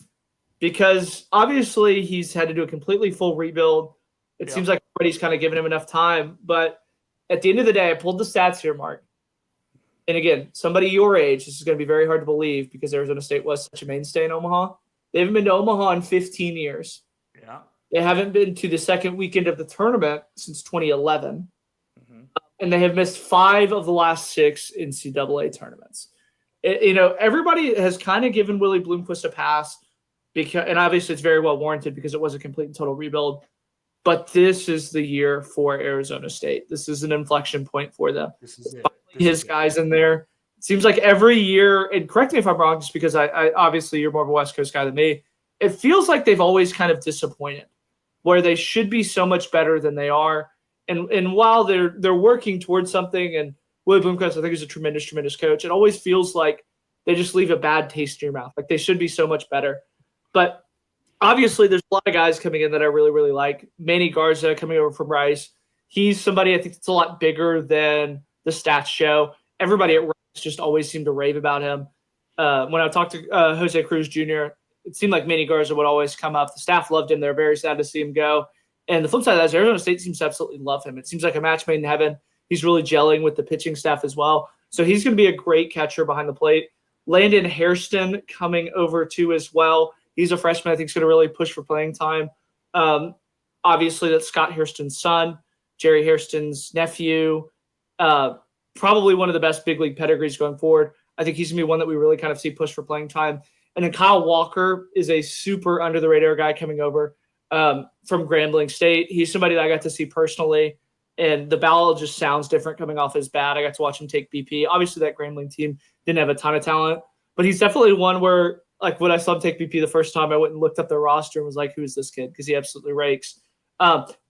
Because obviously he's had to do a completely full rebuild. It seems like everybody's kind of given him enough time. But at the end of the day, I pulled the stats here, Mark. And again, somebody your age, this is going to be very hard to believe because Arizona State was such a mainstay in Omaha. They haven't been to Omaha in 15 years. Yeah. They haven't been to the second weekend of the tournament since 2011. Mm-hmm. And they have missed 5 of the last 6 NCAA tournaments. Everybody has kind of given Willie Bloomquist a pass. And obviously it's very well warranted because it was a complete and total rebuild. But this is the year for Arizona State. This is an inflection point for them. This is it. His guys in there. It seems like every year, and correct me if I'm wrong, just because I obviously you're more of a West Coast guy than me. It feels like they've always kind of disappointed, where they should be so much better than they are. And while they're working towards something, and Willie Bloomquist, I think, is a tremendous, tremendous coach, it always feels like they just leave a bad taste in your mouth. Like they should be so much better. But obviously, there's a lot of guys coming in that I really, really like. Manny Garza coming over from Rice. He's somebody I think that's a lot bigger than the stats show. Everybody at Rice just always seemed to rave about him. When I talked to Jose Cruz Jr., it seemed like Manny Garza would always come up. The staff loved him. They're very sad to see him go. And the flip side of that is Arizona State seems to absolutely love him. It seems like a match made in heaven. He's really gelling with the pitching staff as well. So he's going to be a great catcher behind the plate. Landon Hairston coming over too as well. He's a freshman. I think he's going to really push for playing time. Obviously, that's Scott Hairston's son, Jerry Hairston's nephew. Probably one of the best big league pedigrees going forward. I think he's going to be one that we really kind of see push for playing time. And then Kyle Walker is a super under-the-radar guy coming over from Grambling State. He's somebody that I got to see personally, and the ball just sounds different coming off his bat. I got to watch him take BP. Obviously, that Grambling team didn't have a ton of talent, but he's definitely one where – like when I saw him take BP the first time, I went and looked up their roster and was like, who's this kid? Because he absolutely rakes.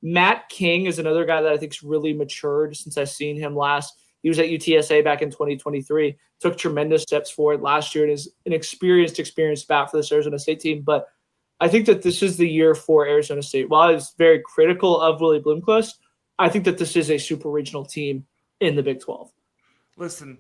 Matt King is another guy that I think's really matured since I've seen him last. He was at UTSA back in 2023, took tremendous steps forward last year and is an experienced bat for this Arizona State team. But I think that this is the year for Arizona State. While I was very critical of Willie Bloomquist, I think that this is a super regional team in the Big 12. Listen,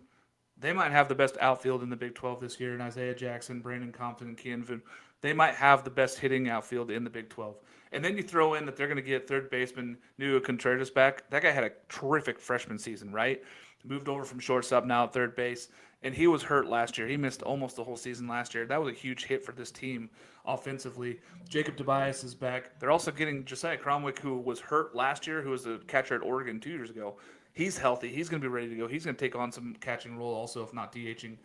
they might have the best outfield in the Big 12 this year in Isaiah Jackson, Brandon Compton, and Keanu. They might have the best hitting outfield in the Big 12. And then you throw in that they're going to get third baseman Nua Contreras back. That guy had a terrific freshman season, right? Moved over from shortstop now at third base. And he was hurt last year. He missed almost the whole season last year. That was a huge hit for this team offensively. Jacob Tobias is back. They're also getting Josiah Cromwick, who was hurt last year, who was a catcher at Oregon 2 years ago. He's healthy. He's going to be ready to go. He's going to take on some catching role also, if not DHing.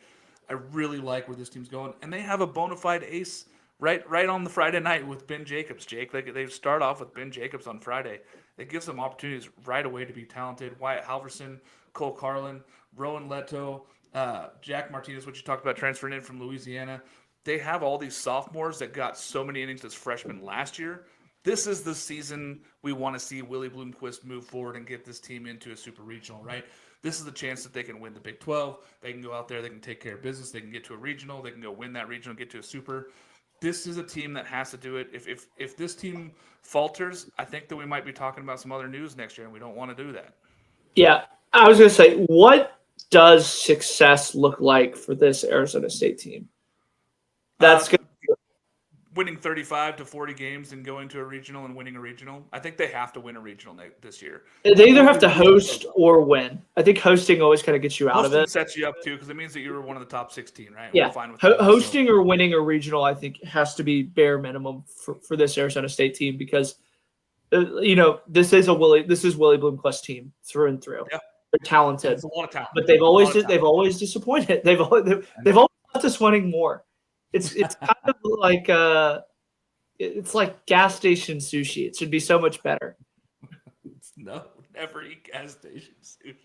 I really like where this team's going. And they have a bona fide ace right on the Friday night with Ben Jacobs, Jake. They start off with Ben Jacobs on Friday. It gives them opportunities right away to be talented. Wyatt Halverson, Cole Carlin, Rowan Leto, Jack Martinez, which you talked about transferring in from Louisiana. They have all these sophomores that got so many innings as freshmen last year this is the season we want to see Willie Bloomquist move forward and get this team into a super regional, right? This is the chance that they can win the Big 12. They can go out there, they can take care of business, they can get to a regional, they can go win that regional, get to a super. This is a team that has to do it. If this team falters, I think that we might be talking about some other news next year, and we don't want to do that. Yeah, I was going to say, what does success look like for this Arizona State team? That's good. Winning 35 to 40 games and going to a regional and winning a regional. I think they have to win a regional this year. They either have to host or win. I think hosting always kind of gets you out of it. Sets you up too, because it means that you were one of the top 16, right? Yeah, we're fine with that, hosting or winning a regional, I think, has to be bare minimum for this Arizona State team because, this is Willie Bloomquist team through and through. Yeah. They're talented. It's a lot of talent, but they've always disappointed. They've always left us wanting more. It's kind of like it's like gas station sushi. It should be so much better. No, never eat gas station sushi.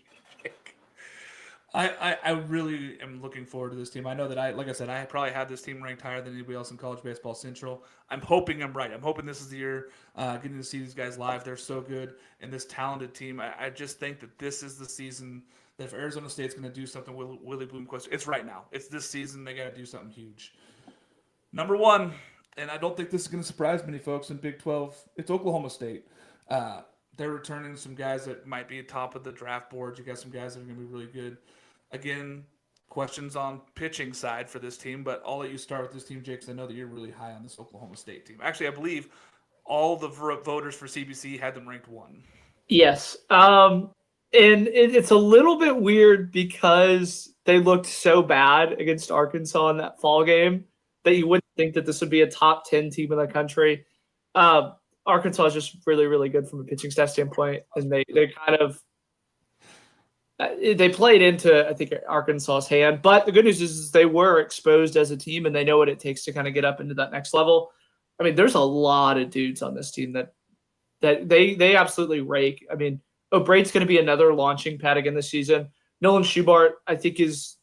I really am looking forward to this team. I know that I probably had this team ranked higher than anybody else in College Baseball Central. I'm hoping I'm right. I'm hoping this is the year getting to see these guys live. They're so good, and this talented team. I just think that this is the season that if Arizona State's going to do something with Willie Bloomquist, it's right now. It's this season. They got to do something huge. Number one, and I don't think this is going to surprise many folks in Big 12, it's Oklahoma State. They're returning some guys that might be top of the draft board. You got some guys that are going to be really good. Again, questions on pitching side for this team, but I'll let you start with this team, Jake, because I know that you're really high on this Oklahoma State team. Actually, I believe all the voters for CBC had them ranked 1. Yes. And it's a little bit weird because they looked so bad against Arkansas in that fall game that you wouldn't think that this would be a top 10 team in the country. Arkansas is just really, really good from a pitching staff standpoint, and they kind of they played into, I think, Arkansas's hand. But the good news is they were exposed as a team, and they know what it takes to kind of get up into that next level. I mean, there's a lot of dudes on this team that they absolutely rake. I mean, O'Braid's going to be another launching pad again this season. Nolan Schubart, I think, is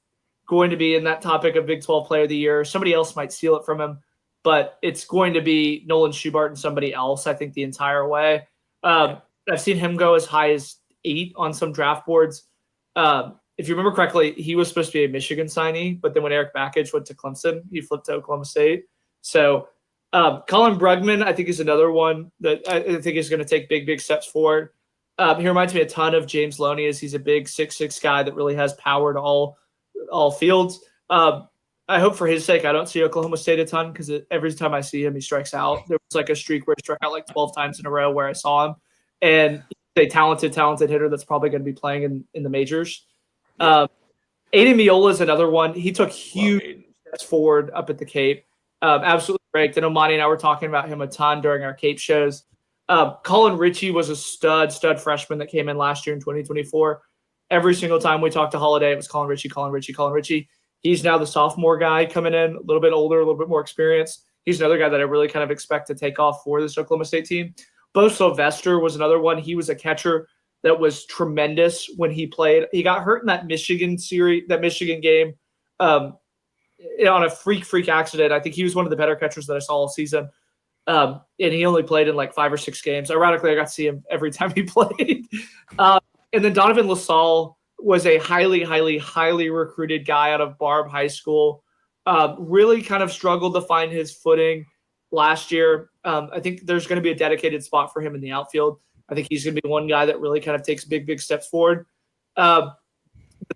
going to be in that topic of Big 12 Player of the Year. Somebody else might steal it from him, but it's going to be Nolan Schubart and somebody else, I think, the entire way. I've seen him go as high as 8 on some draft boards. If you remember correctly, he was supposed to be a Michigan signee, but then when Eric Bakich went to Clemson, he flipped to Oklahoma State. So Colin Brugman, I think, is another one that I think is going to take big steps forward. He reminds me a ton of James Loney, as he's a big 6'6" guy that really has power to all fields. I hope for his sake I don't see Oklahoma State a ton, because every time I see him, he strikes out. There was like a streak where he struck out like 12 times in a row where I saw him. And he's a talented hitter that's probably going to be playing in the majors. Aiden Miola is another one. He took huge steps forward up at the Cape. Absolutely great. I know Monty and I were talking about him a ton during our Cape shows. Colin Ritchie was a stud freshman that came in last year in 2024. Every single time we talked to Holiday, it was Colin Ritchie. He's now the sophomore guy coming in, a little bit older, a little bit more experienced. He's another guy that I really kind of expect to take off for this Oklahoma State team. Bo Sylvester was another one. He was a catcher that was tremendous when he played. He got hurt in that Michigan game on a freak accident. I think he was one of the better catchers that I saw all season. And he only played in like 5 or 6 games. Ironically, I got to see him every time he played. And then Donovan LaSalle was a highly recruited guy out of Barb High School. Really kind of struggled to find his footing last year. I think there's going to be a dedicated spot for him in the outfield. I think he's going to be one guy that really kind of takes big steps forward. The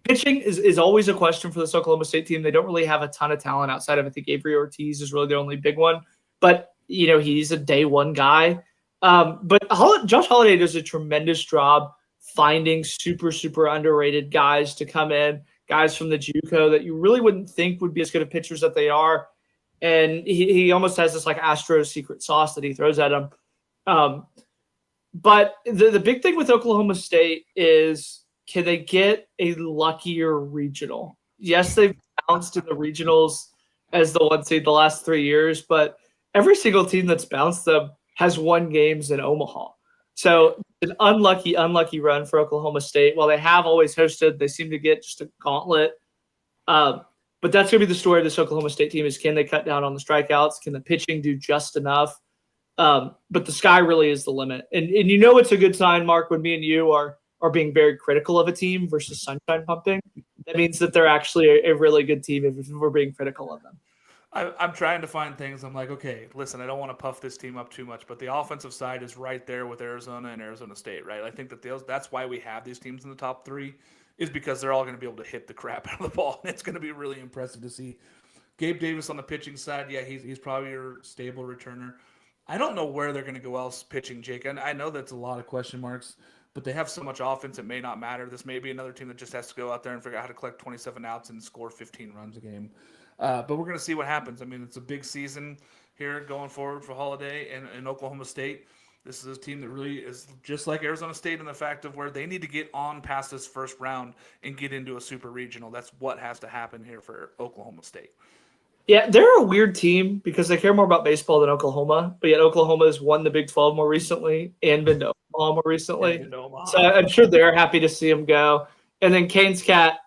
pitching is always a question for this Oklahoma State team. They don't really have a ton of talent outside of, I think, Avery Ortiz is really the only big one. But, he's a day one guy. But Josh Holiday does a tremendous job finding super underrated guys to come in, guys from the JUCO that you really wouldn't think would be as good of pitchers that they are. And he almost has this like Astros secret sauce that he throws at them. But the big thing with Oklahoma State is, can they get a luckier regional? Yes, they've bounced in the regionals as the 1 seed the last 3 years, but every single team that's bounced them has won games in Omaha. So an unlucky run for Oklahoma State. While they have always hosted, they seem to get just a gauntlet. But that's going to be the story of this Oklahoma State team is, can they cut down on the strikeouts? Can the pitching do just enough? But the sky really is the limit. And you know it's a good sign, Mark, when me and you are being very critical of a team versus sunshine pumping. That means that they're actually a really good team if we're being critical of them. I'm trying to find things. I'm like, okay, listen, I don't want to puff this team up too much, but the offensive side is right there with Arizona and Arizona State, right? I think that's why we have these teams in the top three, is because they're all going to be able to hit the crap out of the ball. And it's going to be really impressive to see. Gabe Davis on the pitching side, yeah, he's probably your stable returner. I don't know where they're going to go else pitching, Jake. And I know that's a lot of question marks, but they have so much offense it may not matter. This may be another team that just has to go out there and figure out how to collect 27 outs and score 15 runs a game. But we're going to see what happens. I mean, it's a big season here going forward for Holiday and Oklahoma State. This is a team that really is just like Arizona State in the fact of where they need to get on past this first round and get into a super regional. That's what has to happen here for Oklahoma State. Yeah, they're a weird team because they care more about baseball than Oklahoma, but yet Oklahoma has won the Big 12 more recently and been to Omaha more recently. So I'm sure they're happy to see them go. And then Canes Cat,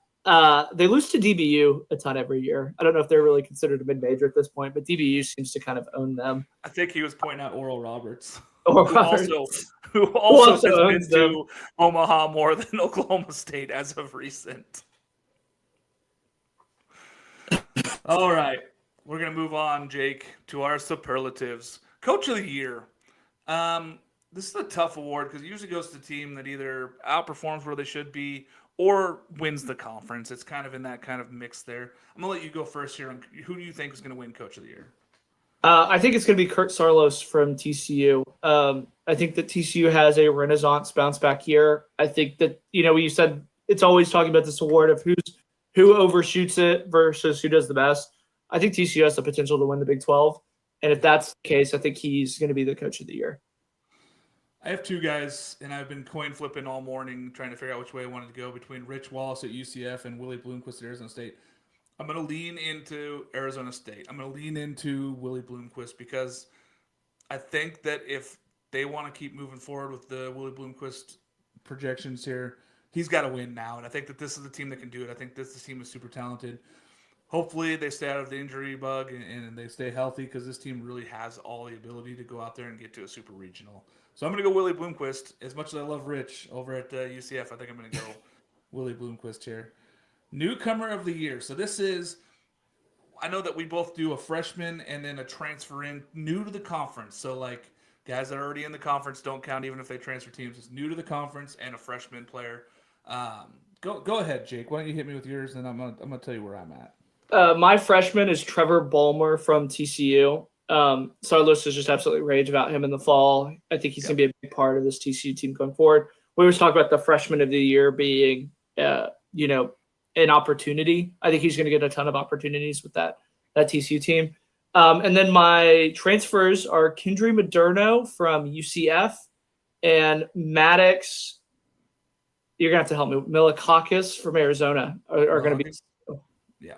they lose to DBU a ton every year. I don't know if they're really considered a mid-major at this point, but DBU seems to kind of own them. I think he was pointing out Oral Roberts, who also has been to Omaha more than Oklahoma State as of recent. All right, we're going to move on, Jake, to our superlatives. Coach of the Year. This is a tough award because it usually goes to the team that either outperforms where they should be or wins the conference. It's kind of in that kind of mix there. I'm going to let you go first here. Who do you think is going to win Coach of the Year? I think it's going to be Kurt Sarlos from TCU. I think that TCU has a renaissance bounce back year. I think that, you said it's always talking about this award of who overshoots it versus who does the best. I think TCU has the potential to win the Big 12. And if that's the case, I think he's going to be the Coach of the Year. I have two guys, and I've been coin flipping all morning trying to figure out which way I wanted to go between Rich Wallace at UCF and Willie Bloomquist at Arizona State. I'm going to lean into Arizona State. I'm going to lean into Willie Bloomquist because I think that if they want to keep moving forward with the Willie Bloomquist projections here, he's got to win now. And I think that this is the team that can do it. I think this team is super talented. Hopefully they stay out of the injury bug and they stay healthy because this team really has all the ability to go out there and get to a super regional. So I'm going to go Willie Bloomquist. As much as I love Rich over at UCF, I think I'm going to go Willie Bloomquist here. Newcomer of the Year. So this is, I know that we both do a freshman and then a transfer in new to the conference. So like guys that are already in the conference don't count even if they transfer teams. It's new to the conference and a freshman player. Go ahead, Jake. Why don't you hit me with yours and I'm gonna tell you where I'm at. My freshman is Trevor Bulmer from TCU. Sarlos has just absolutely raged about him in the fall. I think he's going to be a big part of this TCU team going forward. We always talk about the freshman of the year being, an opportunity. I think he's going to get a ton of opportunities with that TCU team. And then my transfers are Kendry Moderno from UCF and Maddox. You're going to have to help me. Milikakis from Arizona are going to be. Yeah.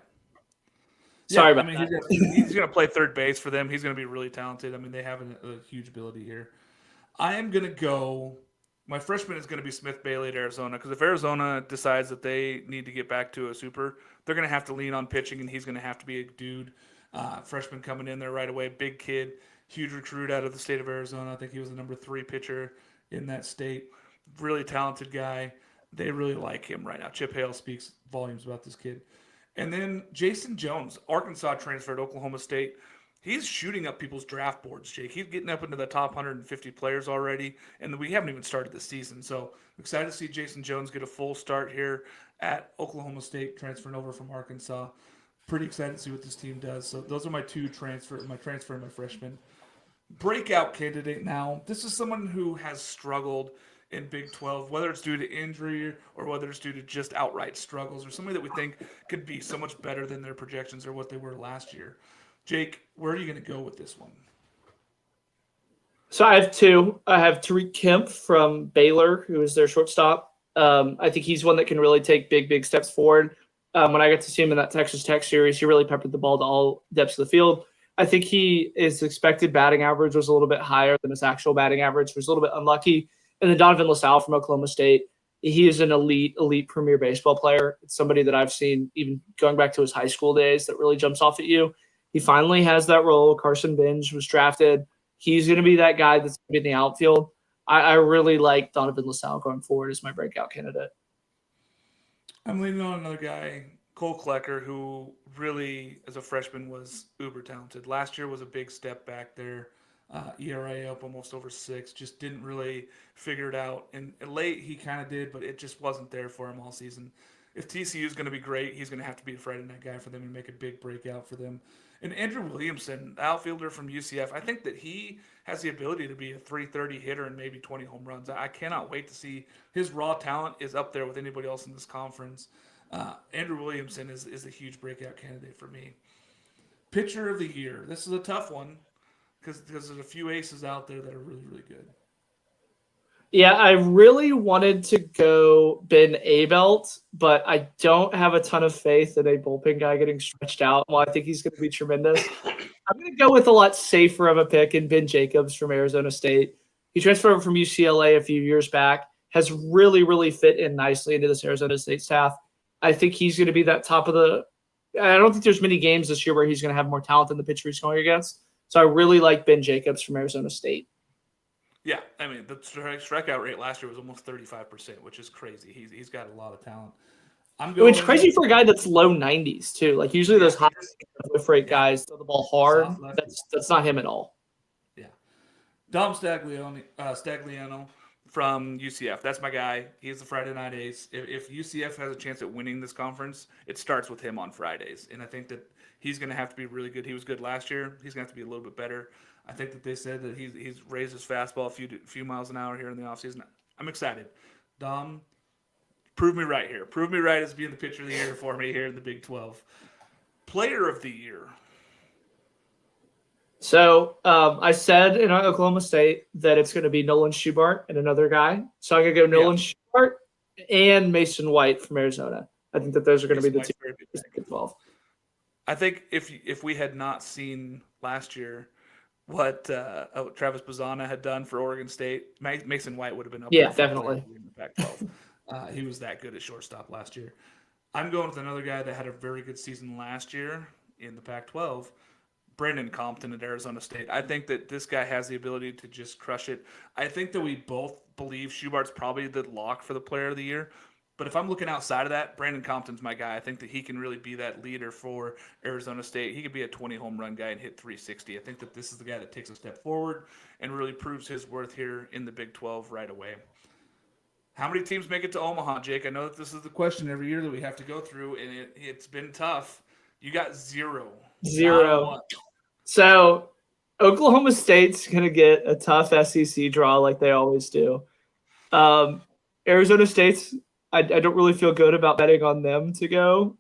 Sorry about that. He's going to play third base for them. He's going to be really talented. I mean, they have a huge ability here. I am going to go. My freshman is going to be Smith Bailey at Arizona because if Arizona decides that they need to get back to a super, they're going to have to lean on pitching, and he's going to have to be a dude. Freshman coming in there right away, big kid, huge recruit out of the state of Arizona. I think he was the number 3 pitcher in that state. Really talented guy. They really like him right now. Chip Hale speaks volumes about this kid. And then Jason Jones, Arkansas transferred to Oklahoma State. He's shooting up people's draft boards, Jake. He's getting up into the top 150 players already, and we haven't even started the season. So I'm excited to see Jason Jones get a full start here at Oklahoma State, transferring over from Arkansas. Pretty excited to see what this team does. So those are my transfer and my freshman. Breakout candidate now. This is someone who has struggled in Big 12, whether it's due to injury or whether it's due to just outright struggles or somebody that we think could be so much better than their projections or what they were last year. Jake, where are you going to go with this one? So I have two. I have Tariq Kemp from Baylor, who is their shortstop. I think he's one that can really take big steps forward. When I got to see him in that Texas Tech series, he really peppered the ball to all depths of the field. I think his expected batting average was a little bit higher than his actual batting average. He was a little bit unlucky. And then Donovan LaSalle from Oklahoma State, he is an elite premier baseball player. It's somebody that I've seen even going back to his high school days that really jumps off at you. He finally has that role. Carson Binge was drafted He's going to be that guy that's going to be in the outfield. I really like Donovan LaSalle going forward as my breakout candidate. I'm leaning on another guy, Cole Klecker, who really, as a freshman, was uber talented. Last year was a big step back there. ERA up almost over 6. Just didn't really figure it out. And late he kind of did, but it just wasn't there for him all season. If TCU is going to be great, he's going to have to be a Friday night guy for them and make a big breakout for them. And Andrew Williamson, outfielder from UCF, I think that he has the ability to be a 330 hitter and maybe 20 home runs. I cannot wait to see his raw talent is up there with anybody else in this conference. Andrew Williamson is a huge breakout candidate for me. Pitcher of the year. This is a tough one because there's a few aces out there that are really, really good. Yeah, I really wanted to go Ben Abelt, but I don't have a ton of faith in a bullpen guy getting stretched out. Well, I think he's going to be tremendous. I'm going to go with a lot safer of a pick in Ben Jacobs from Arizona State. He transferred over from UCLA a few years back, has really, really fit in nicely into this Arizona State staff. I think he's going to be that top of the – I don't think there's many games this year where he's going to have more talent than the pitcher he's going against. So I really like Ben Jacobs from Arizona State. Yeah, I mean, the strikeout rate last year was almost 35%, which is crazy. He's got a lot of talent. It's crazy for a guy that's low 90s, too. Like, usually those high whiff rate guys throw the ball hard. That's not him at all. Yeah. Dom Stagliano from UCF. That's my guy. He's the Friday night ace. If UCF has a chance at winning this conference, it starts with him on Fridays. And I think that he's going to have to be really good. He was good last year. He's going to have to be a little bit better. I think that they said that he's raised his fastball a few miles an hour here in the offseason. I'm excited. Dom, prove me right here. Prove me right as being the pitcher of the year for me here in the Big 12. Player of the year. So I said in Oklahoma State that it's going to be Nolan Schubart and another guy. So I'm going to go Nolan Schubart and Mason White from Arizona. I think that those are going to be the two Big 12. I think if we had not seen last year what Travis Bazzana had done for Oregon State, Mason White would have been up there. Yeah, definitely. In the Pac-12. He was that good at shortstop last year. I'm going with another guy that had a very good season last year in the Pac-12, Brandon Compton at Arizona State. I think that this guy has the ability to just crush it. I think that we both believe Schubart's probably the lock for the player of the year. But if I'm looking outside of that, Brandon Compton's my guy. I think that he can really be that leader for Arizona State. He could be a 20 home run guy and hit 360. I think that this is the guy that takes a step forward and really proves his worth here in the Big 12 right away. How many teams make it to Omaha, Jake? I know that this is the question every year that we have to go through, and it's been tough. You got 0. 0. So Oklahoma State's going to get a tough SEC draw like they always do. Arizona State's I don't really feel good about betting on them to go.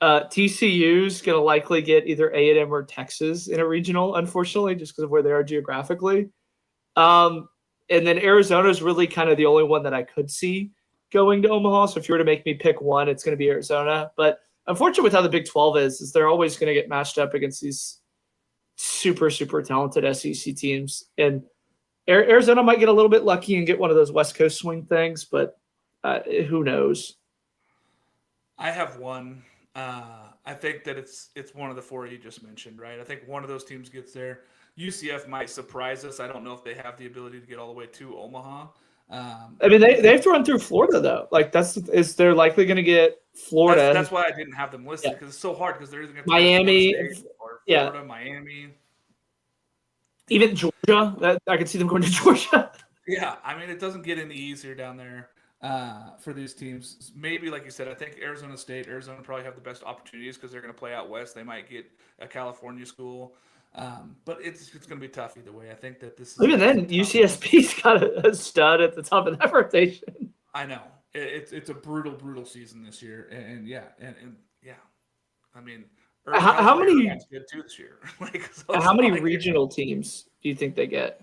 TCU's going to likely get either A&M or Texas in a regional, unfortunately, just because of where they are geographically. And then Arizona's really kind of the only one that I could see going to Omaha. So if you were to make me pick one, it's going to be Arizona. But unfortunately with how the Big 12 is they're always going to get matched up against these super, super talented SEC teams. And Arizona might get a little bit lucky and get one of those West Coast swing things, but who knows? I have one. I think that it's one of the 4 you just mentioned, right? I think one of those teams gets there. UCF might surprise us. I don't know if they have the ability to get all the way to Omaha. I mean, they have to run through Florida though. Like they're likely going to get Florida. That's why I didn't have them listed because it's so hard because they're either going to Miami or Florida, Miami, even Georgia. I could see them going to Georgia. Yeah, I mean, it doesn't get any easier down there for these teams. Maybe, like you said, I think Arizona probably have the best opportunities because they're going to play out west. They might get a California school. But it's going to be tough either way. I think that this is even then UCSB's got a stud at the top of that rotation. I know it's a brutal season this year, and yeah. I mean, how many good too this year? How many regional teams do you think they get?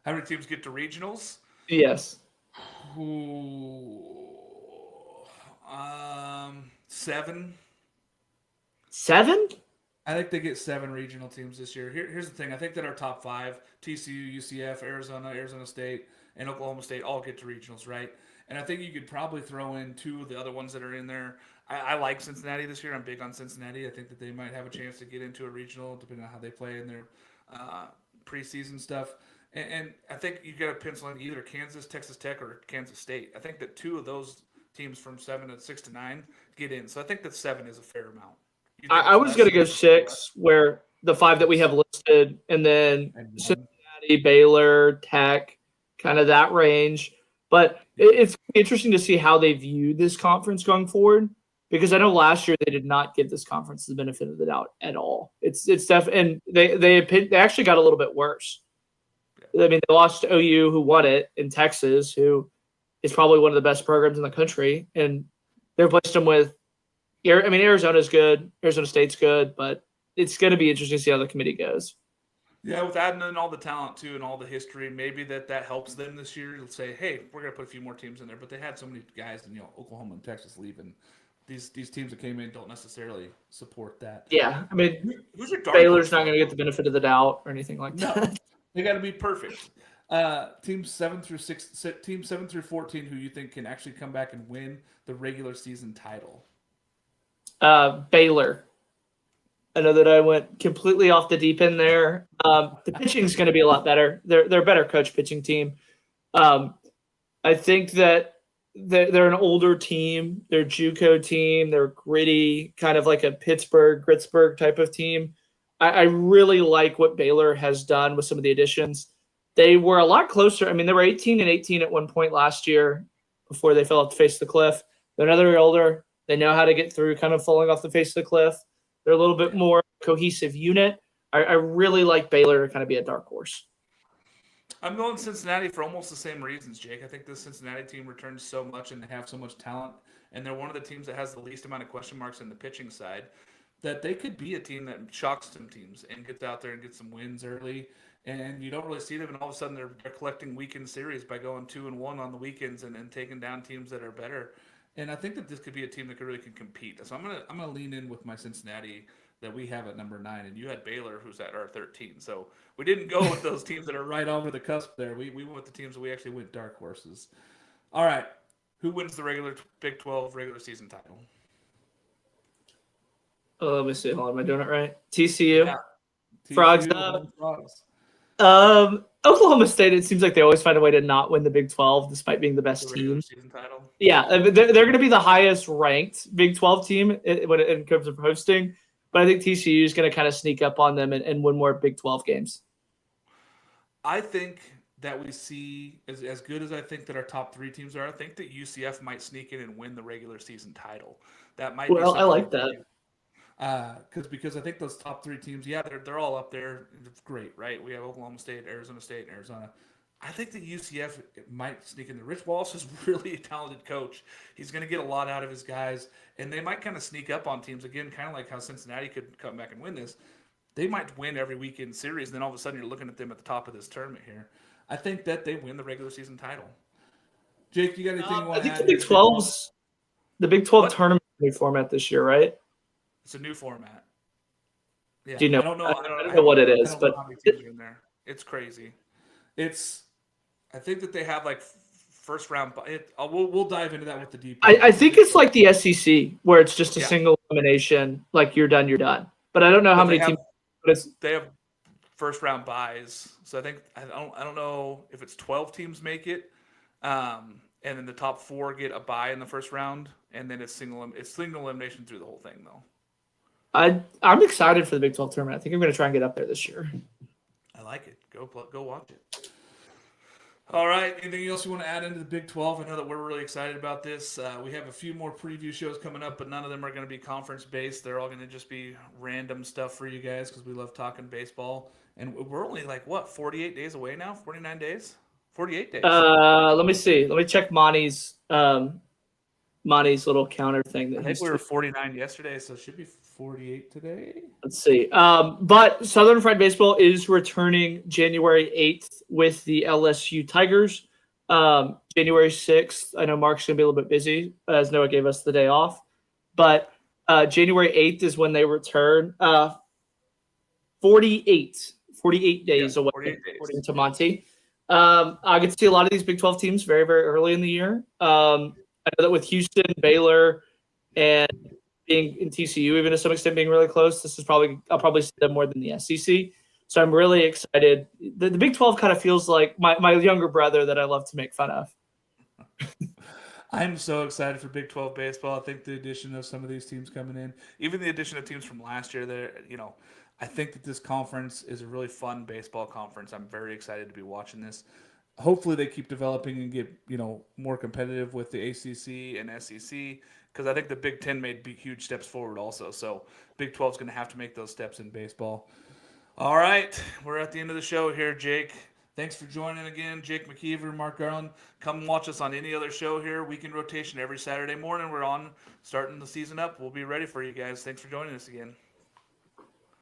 How many teams get to regionals? Yes. 7. 7? I think they get 7 regional teams this year. Here's the thing. I think that our top 5, TCU, UCF, Arizona State, and Oklahoma State all get to regionals, right? And I think you could probably throw in 2 of the other ones that are in there. I like Cincinnati this year. I'm big on Cincinnati. I think that they might have a chance to get into a regional depending on how they play in their preseason stuff. And I think you got to pencil in either Kansas, Texas Tech, or Kansas State. I think that 2 of those teams from 7 to 6 to 9 get in. So I think that 7 is a fair amount. I was going to go 6, where the 5 that we have listed, and then Cincinnati, Baylor, Tech, kind of that range. But it's interesting to see how they view this conference going forward, because I know last year they did not give this conference the benefit of the doubt at all. It's and they actually got a little bit worse. I mean, they lost to OU, who won it, in Texas, who is probably one of the best programs in the country, and they replaced them with. I mean, Arizona's good, Arizona State's good, but it's going to be interesting to see how the committee goes. Yeah, with adding in all the talent too and all the history, maybe that helps them this year. You'll say, hey, we're going to put a few more teams in there, but they had so many guys in Oklahoma and Texas leaving. These teams that came in don't necessarily support that. Yeah, I mean, who's your Baylor's not going to get the benefit of the doubt or anything like that. No, they got to be perfect. Teams 7 through 14, who you think can actually come back and win the regular season title? Baylor. I know that I went completely off the deep end there. The pitching is going to be a lot better. They're a better coach pitching team. I think that they're an older team. They're a JUCO team. They're gritty, kind of like a Pittsburgh type of team. I really like what Baylor has done with some of the additions. They were a lot closer. I mean, they were 18-18 at one point last year before they fell off the face of the cliff. They're another year older. They know how to get through kind of falling off the face of the cliff. They're a little bit more cohesive unit. I really like Baylor to kind of be a dark horse. I'm going Cincinnati for almost the same reasons, Jake. I think this Cincinnati team returns so much and they have so much talent, and they're one of the teams that has the least amount of question marks in the pitching side, that they could be a team that shocks some teams and gets out there and gets some wins early. And you don't really see them, and all of a sudden they're collecting weekend series by going 2-1 on the weekends and taking down teams that are better. And I think that this could be a team that really can compete. So I'm gonna lean in with my Cincinnati that we have at number 9, and you had Baylor, who's at our 13. So we didn't go with those teams that are right over the cusp there. We went with the teams that we actually went dark horses. All right, who wins the regular Big 12 regular season title? Oh, let me see. Hold on, am I doing it right? TCU. Yeah. Frogs up. Oklahoma State, it seems like they always find a way to not win the Big 12 despite being the best team. Season title. Yeah, they're going to be the highest ranked Big 12 team in terms of hosting, but I think TCU is going to kind of sneak up on them and win more Big 12 games. I think that we see, as good as I think that our top 3 teams are, I think that UCF might sneak in and win the regular season title. That might. Well, I like that. Because I think those top 3 teams, yeah, they're all up there. It's great, right? We have Oklahoma State, Arizona State, and Arizona. I think that UCF might sneak in. Rich Walsh is really a talented coach. He's going to get a lot out of his guys, and they might kind of sneak up on teams again, kind of like how Cincinnati could come back and win this. They might win every weekend series, and then all of a sudden you're looking at them at the top of this tournament here. I think that they win the regular season title. Jake, you got anything you want to add? I think the Big 12 tournament new format this year, right? It's a new format. Yeah, Do you know? I don't know what it is, but how many teams are in there. It's crazy. I think that they have like first round. We'll dive into that with the deep. I think it's like the SEC where it's just a single elimination. Like you're done. But I don't know how many teams. They have first round buys, so I don't know if it's 12 teams make it, and then the top 4 get a bye in the first round, and then it's single elimination through the whole thing though. I'm excited for the Big 12 tournament. I think I'm going to try and get up there this year. I like it. Go watch it. All right. Anything else you want to add into the Big 12? I know that we're really excited about this. We have a few more preview shows coming up, but none of them are going to be conference-based. They're all going to just be random stuff for you guys because we love talking baseball. And we're only 48 days away now? 49 days? 48 days. Let me see. Let me check Monty's little counter thing. I think we were 49 yesterday, so it should be 48 today. Let's see. But Southern Fried Baseball is returning January 8th with the LSU Tigers. January 6th, I know Mark's going to be a little bit busy as Noah gave us the day off. But January 8th is when they return. 48 days away, 48 days. According to Monty. I get to see a lot of these Big 12 teams very, very early in the year. I know that with Houston, Baylor, and being in TCU, even to some extent being really close, I'll probably see them more than the SEC. So I'm really excited. The Big 12 kind of feels like my younger brother that I love to make fun of. I'm so excited for Big 12 baseball. I think the addition of some of these teams coming in, even the addition of teams from last year, I think that this conference is a really fun baseball conference. I'm very excited to be watching this. Hopefully, they keep developing and get more competitive with the ACC and SEC because I think the Big Ten made huge steps forward also. So Big 12 is going to have to make those steps in baseball. All right, we're at the end of the show here, Jake. Thanks for joining again, Jake McKeever, Mark Garland. Come watch us on any other show here, Weekend Rotation, every Saturday morning. We're on, starting the season up. We'll be ready for you guys. Thanks for joining us again.